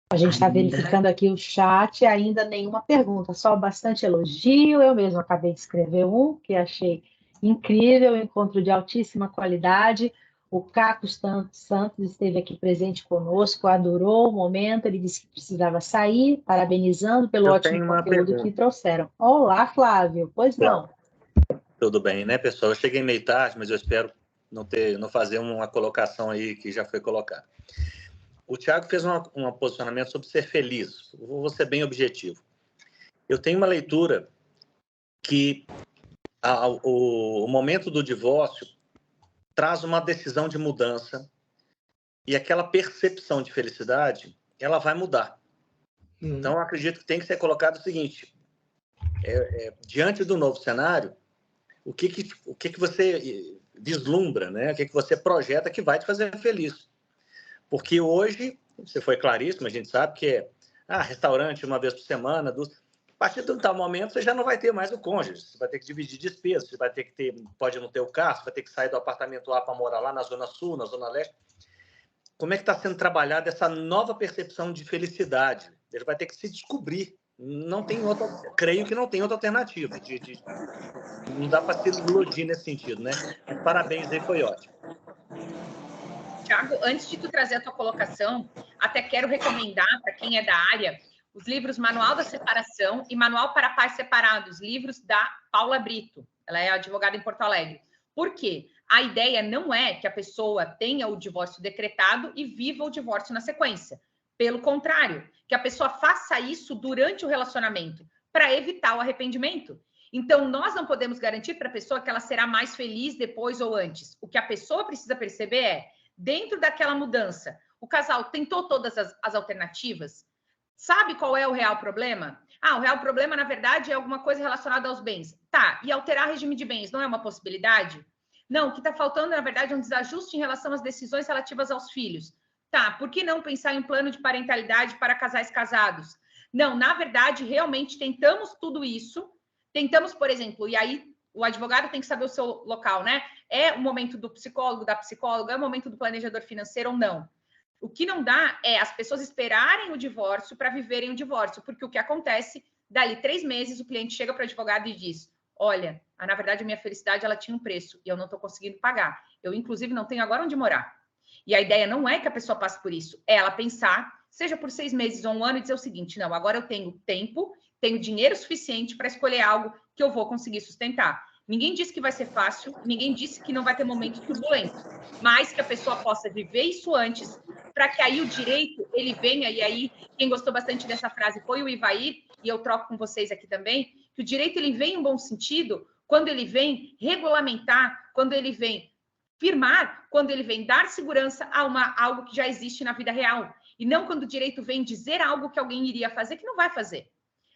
A gente está verificando aqui o chat, ainda nenhuma pergunta, só bastante elogio. Eu mesmo acabei de escrever um que achei incrível, encontro de altíssima qualidade. O Caco Santos esteve aqui presente conosco, adorou o momento, ele disse que precisava sair, parabenizando pelo ótimo conteúdo que trouxeram. Olá, Flávio, pois não. Tudo bem, né, pessoal? Eu cheguei meio tarde, mas eu espero não fazer uma colocação aí que já foi colocada. O Thiago fez um posicionamento sobre ser feliz. Vou ser bem objetivo. Eu tenho uma leitura que o momento do divórcio traz uma decisão de mudança e aquela percepção de felicidade, ela vai mudar. Então, eu acredito que tem que ser colocado o seguinte, diante do novo cenário, o que você vislumbra, né? O que você projeta que vai te fazer feliz. Porque hoje, você foi claríssimo, a gente sabe que restaurante uma vez por semana, a partir de um tal momento você já não vai ter mais o cônjuge, você vai ter que dividir despesas, você vai ter que pode não ter o carro, você vai ter que sair do apartamento A para morar lá na Zona Sul, na Zona Leste. Como é que está sendo trabalhada essa nova percepção de felicidade? Ele vai ter que se descobrir. Não tem outra, creio que não tem outra alternativa. Não dá para se iludir nesse sentido, né? Mas parabéns aí, foi ótimo. Tiago, antes de tu trazer a tua colocação, até quero recomendar para quem é da área os livros Manual da Separação e Manual para Pais Separados, livros da Paula Brito. Ela é advogada em Porto Alegre. Por quê? A ideia não é que a pessoa tenha o divórcio decretado e viva o divórcio na sequência. Pelo contrário, que a pessoa faça isso durante o relacionamento, para evitar o arrependimento. Então, nós não podemos garantir para a pessoa que ela será mais feliz depois ou antes. O que a pessoa precisa perceber é, dentro daquela mudança, o casal tentou todas as alternativas? Sabe qual é o real problema? O real problema, na verdade, é alguma coisa relacionada aos bens. Tá, e alterar regime de bens não é uma possibilidade? Não, o que está faltando, na verdade, é um desajuste em relação às decisões relativas aos filhos. Tá, por que não pensar em um plano de parentalidade para casais casados? Não, na verdade, realmente tentamos tudo isso. Tentamos, por exemplo, e aí o advogado tem que saber o seu local, né? É o momento do psicólogo, da psicóloga, é o momento do planejador financeiro ou não? O que não dá é as pessoas esperarem o divórcio para viverem o divórcio, porque o que acontece, dali 3 meses, o cliente chega para o advogado e diz, olha, na verdade, a minha felicidade ela tinha um preço e eu não estou conseguindo pagar. Eu, inclusive, não tenho agora onde morar. E a ideia não é que a pessoa passe por isso, é ela pensar, seja por 6 meses ou 1 ano, e dizer o seguinte, não, agora eu tenho tempo, tenho dinheiro suficiente para escolher algo que eu vou conseguir sustentar. Ninguém disse que vai ser fácil, ninguém disse que não vai ter momentos turbulentos, mas que a pessoa possa viver isso antes, para que aí o direito, ele venha, e aí quem gostou bastante dessa frase foi o Ivair, e eu troco com vocês aqui também, que o direito ele vem em bom sentido quando ele vem regulamentar, quando ele vem firmar, quando ele vem dar segurança a algo que já existe na vida real, e não quando o direito vem dizer algo que alguém iria fazer que não vai fazer.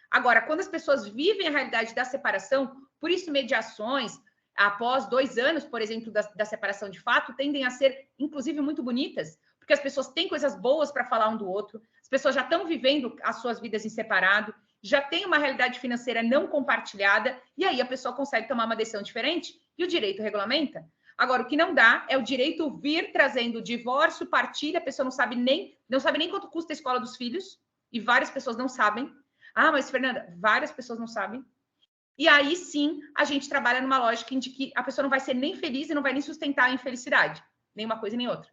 Agora, quando as pessoas vivem a realidade da separação, por isso mediações, após 2 anos, por exemplo, da separação de fato, tendem a ser, inclusive, muito bonitas, porque as pessoas têm coisas boas para falar um do outro, as pessoas já estão vivendo as suas vidas em separado, já tem uma realidade financeira não compartilhada, e aí a pessoa consegue tomar uma decisão diferente e o direito regulamenta. Agora, o que não dá é o direito vir trazendo divórcio, partilha, a pessoa não sabe nem quanto custa a escola dos filhos, e várias pessoas não sabem. Mas, Fernanda, várias pessoas não sabem. E aí, sim, a gente trabalha numa lógica de que a pessoa não vai ser nem feliz e não vai nem sustentar a infelicidade. Nem uma coisa nem outra.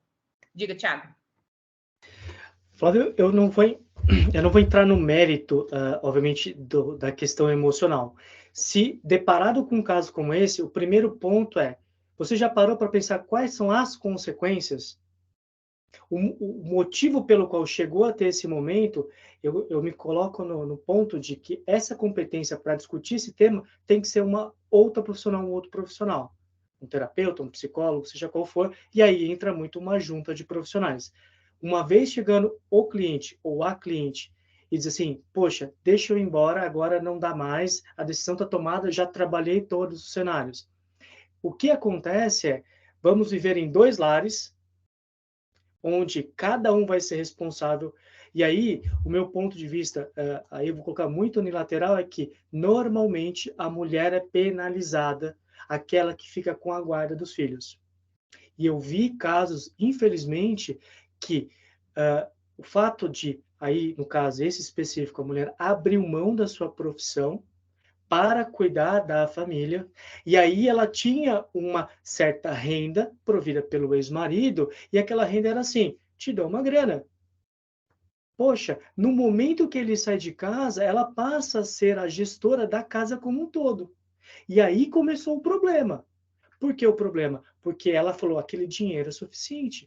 Diga, Thiago. Flávio, eu não vou entrar no mérito, obviamente, da questão emocional. Se deparado com um caso como esse, o primeiro ponto é, você já parou para pensar quais são as consequências? O motivo pelo qual chegou até esse momento, eu me coloco no ponto de que essa competência para discutir esse tema tem que ser uma outra profissional, um outro profissional. Um terapeuta, um psicólogo, seja qual for, e aí entra muito uma junta de profissionais. Uma vez chegando o cliente ou a cliente e diz assim, poxa, deixa eu ir embora, agora não dá mais, a decisão está tomada, já trabalhei todos os cenários. O que acontece é, vamos viver em 2 lares, onde cada um vai ser responsável. E aí, o meu ponto de vista, aí eu vou colocar muito unilateral, é que normalmente a mulher é penalizada, aquela que fica com a guarda dos filhos. E eu vi casos, infelizmente, que o fato de, aí no caso esse específico, a mulher abriu mão da sua profissão para cuidar da família, e aí ela tinha uma certa renda provida pelo ex-marido, e aquela renda era assim, te dou uma grana. Poxa, no momento que ele sai de casa, ela passa a ser a gestora da casa como um todo. E aí começou o problema. Por que o problema? Porque ela falou, aquele dinheiro é suficiente.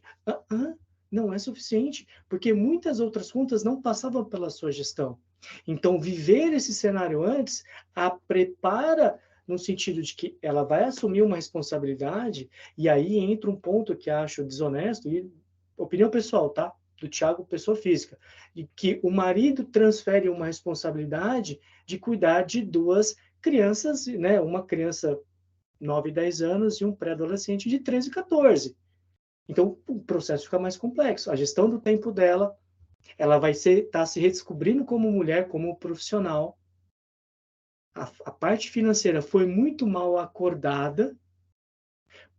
Não é suficiente, porque muitas outras contas não passavam pela sua gestão. Então, viver esse cenário antes a prepara no sentido de que ela vai assumir uma responsabilidade, e aí entra um ponto que acho desonesto, e opinião pessoal, tá? Do Thiago, pessoa física, de que o marido transfere uma responsabilidade de cuidar de 2 crianças, né? Uma criança 9 e 10 anos e um pré-adolescente de 13 e 14. Então, o processo fica mais complexo. A gestão do tempo dela, ela vai estar se redescobrindo como mulher, como profissional. A parte financeira foi muito mal acordada,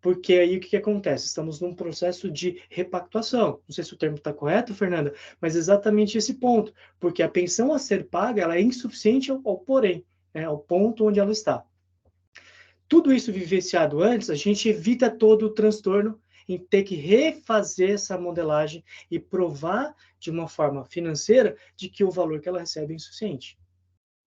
porque aí o que acontece? Estamos num processo de repactuação. Não sei se o termo está correto, Fernanda, mas exatamente esse ponto, porque a pensão a ser paga ela é insuficiente ao porém, né, ao ponto onde ela está. Tudo isso vivenciado antes, a gente evita todo o transtorno em ter que refazer essa modelagem e provar de uma forma financeira de que o valor que ela recebe é insuficiente.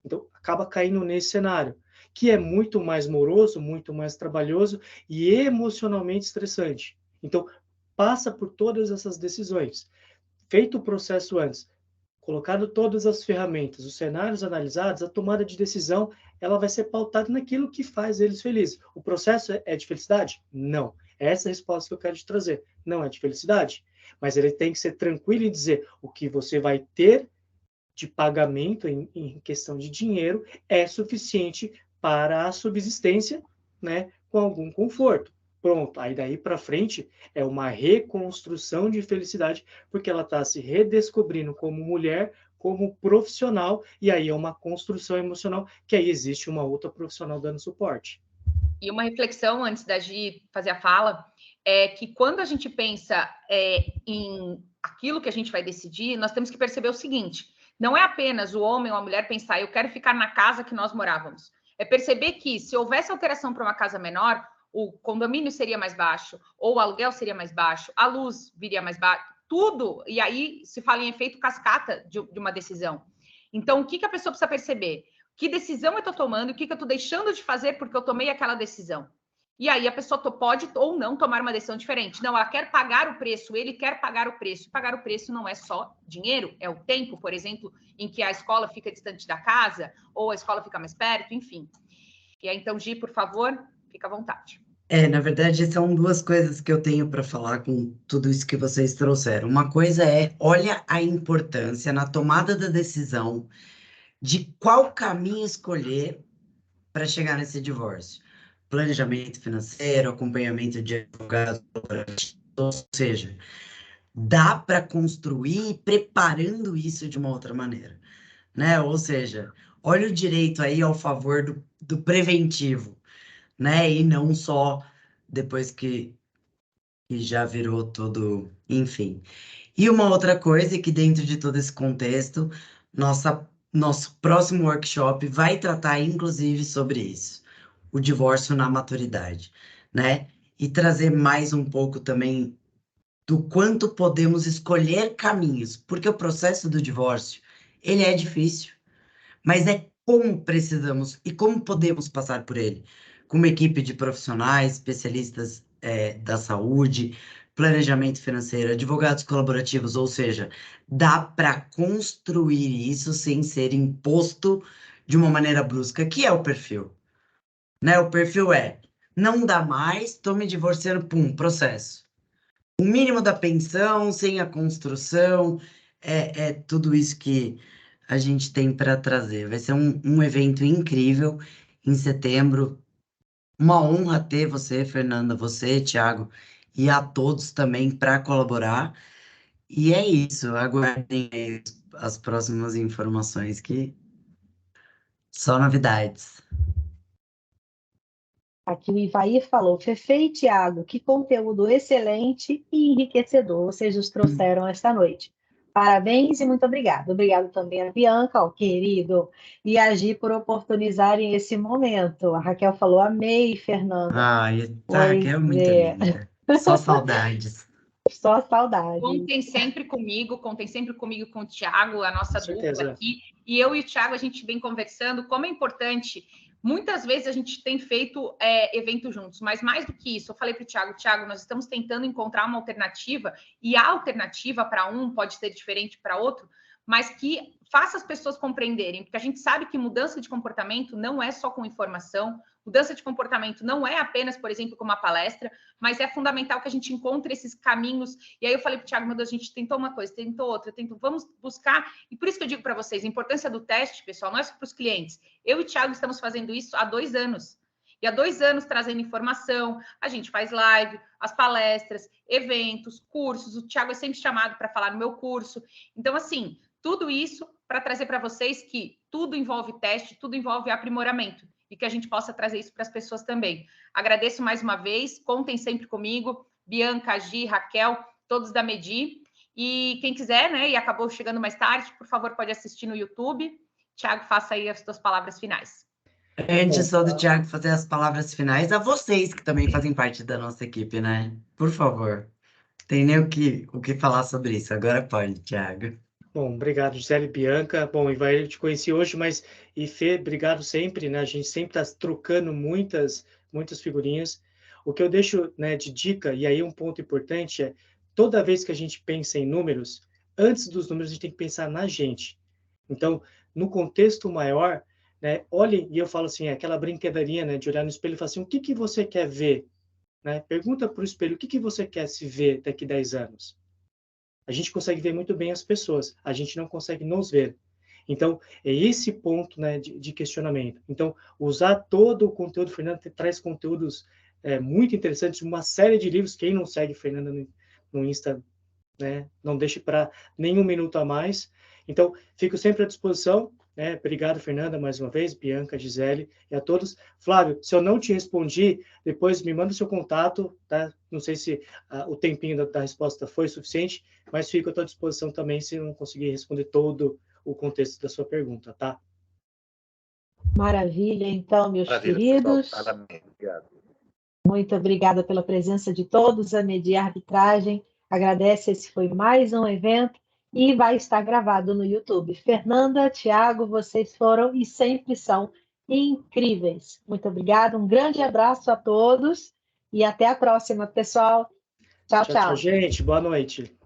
Então, acaba caindo nesse cenário, que é muito mais moroso, muito mais trabalhoso e emocionalmente estressante. Então, passa por todas essas decisões. Feito o processo antes, colocado todas as ferramentas, os cenários analisados, a tomada de decisão, ela vai ser pautada naquilo que faz eles felizes. O processo é de felicidade? Não. Essa é a resposta que eu quero te trazer. Não é de felicidade. Mas ele tem que ser tranquilo e dizer o que você vai ter de pagamento em questão de dinheiro é suficiente para a subsistência, né, com algum conforto. Pronto, aí daí para frente é uma reconstrução de felicidade, porque ela está se redescobrindo como mulher, como profissional, e aí é uma construção emocional, que aí existe uma outra profissional dando suporte. E uma reflexão antes da Gi fazer a fala, é que quando a gente pensa em aquilo que a gente vai decidir, nós temos que perceber o seguinte: não é apenas o homem ou a mulher pensar, eu quero ficar na casa que nós morávamos. É perceber que se houvesse alteração para uma casa menor, o condomínio seria mais baixo, ou o aluguel seria mais baixo, a luz viria mais baixo, tudo. E aí se fala em efeito cascata de uma decisão. Então, o que a pessoa precisa perceber? Que decisão eu estou tomando, o que eu estou deixando de fazer porque eu tomei aquela decisão. E aí a pessoa pode ou não tomar uma decisão diferente. Não, ela quer pagar o preço, ele quer pagar o preço. Pagar o preço não é só dinheiro, é o tempo, por exemplo, em que a escola fica distante da casa, ou a escola fica mais perto, enfim. E aí, então, Gi, por favor, fica à vontade. Na verdade, são duas coisas que eu tenho para falar com tudo isso que vocês trouxeram. Uma coisa olha a importância na tomada da decisão de qual caminho escolher para chegar nesse divórcio. Planejamento financeiro, acompanhamento de advogado, ou seja, dá para construir preparando isso de uma outra maneira, né? Ou seja, olha o direito aí ao favor do preventivo, né? E não só depois que já virou tudo, enfim. E uma outra coisa é que dentro de todo esse contexto, nosso próximo workshop vai tratar inclusive sobre isso, o divórcio na maturidade, né? E trazer mais um pouco também do quanto podemos escolher caminhos, porque o processo do divórcio, ele é difícil, mas é como precisamos e como podemos passar por ele, com uma equipe de profissionais, especialistas da saúde, planejamento financeiro, advogados colaborativos, ou seja, dá para construir isso sem ser imposto de uma maneira brusca, que é o perfil, né? O perfil não dá mais, estou me divorciando, pum, processo. O mínimo da pensão, sem a construção, é tudo isso que a gente tem para trazer. Vai ser um evento incrível em setembro. Uma honra ter você, Fernanda, você, Thiago, e a todos também para colaborar. E é isso, aguardem aí as próximas informações, que só novidades. Aqui o Ivair falou, Fefe e Thiago, que conteúdo excelente e enriquecedor vocês nos trouxeram esta noite. Parabéns e muito obrigado. Obrigado também a Bianca, ó, querido, e a Gi por oportunizarem esse momento. A Raquel falou, amei, Fernanda. Ai, tá, que é muito linda. Só saudades. Só saudade. Contem sempre comigo com o Thiago, a nossa dupla aqui. E eu e o Thiago, a gente vem conversando como é importante. Muitas vezes a gente tem feito evento juntos, mas mais do que isso, eu falei para o Thiago, nós estamos tentando encontrar uma alternativa, e a alternativa para um pode ser diferente para outro, mas que faça as pessoas compreenderem, porque a gente sabe que mudança de comportamento não é só com informação, mudança de comportamento não é apenas, por exemplo, com uma palestra, mas é fundamental que a gente encontre esses caminhos. E aí eu falei para o Thiago, meu Deus, a gente tentou uma coisa, tentou outra, vamos buscar. E por isso que eu digo para vocês, a importância do teste, pessoal, não é só para os clientes. Eu e o Thiago estamos fazendo isso há 2 anos. E há 2 anos trazendo informação, a gente faz live, as palestras, eventos, cursos. O Thiago é sempre chamado para falar no meu curso. Então, assim, tudo isso para trazer para vocês que tudo envolve teste, tudo envolve aprimoramento e que a gente possa trazer isso para as pessoas também. Agradeço mais uma vez, contem sempre comigo, Bianca, Gi, Raquel, todos da Medi. E quem quiser, né, e acabou chegando mais tarde, por favor, pode assistir no YouTube. Thiago, faça aí as suas palavras finais. Antes só do Thiago fazer as palavras finais, a vocês que também fazem parte da nossa equipe, né? Por favor. Tem nem o que falar sobre isso. Agora pode, Thiago. Bom, obrigado, Gisele e Bianca. Bom, Ivair, eu te conheci hoje, mas e Fê, obrigado sempre, né? A gente sempre está trocando muitas figurinhas. O que eu deixo, né, de dica, e aí um ponto importante é, toda vez que a gente pensa em números, antes dos números a gente tem que pensar na gente. Então, no contexto maior, né, olhe, e eu falo assim, aquela brincadeirinha, né, de olhar no espelho e falar assim, o que você quer ver? Né? Pergunta para o espelho, o que você quer se ver daqui a 10 anos? A gente consegue ver muito bem as pessoas, a gente não consegue nos ver. Então, é esse ponto, né, de questionamento. Então, usar todo o conteúdo, Fernanda traz conteúdos muito interessantes, uma série de livros. Quem não segue Fernanda no Insta, né, não deixe para nenhum minuto a mais. Então, fico sempre à disposição. Né? Obrigado, Fernanda, mais uma vez, Bianca, Gisele e a todos. Flávio, se eu não te respondi, depois me manda o seu contato, tá? Não sei se o tempinho da resposta foi suficiente, mas fico à tua disposição também se não conseguir responder todo o contexto da sua pergunta, tá? Maravilha, então, meus Maravilha, queridos. pessoal. Parabéns. Obrigado. Muito obrigada pela presença de todos. A Medi Arbitragem agradece. Esse foi mais um evento e vai estar gravado no YouTube. Fernanda, Thiago, vocês foram e sempre são incríveis. Muito obrigada, um grande abraço a todos e até a próxima, pessoal. Tchau, Tchau, tchau. gente. Boa noite.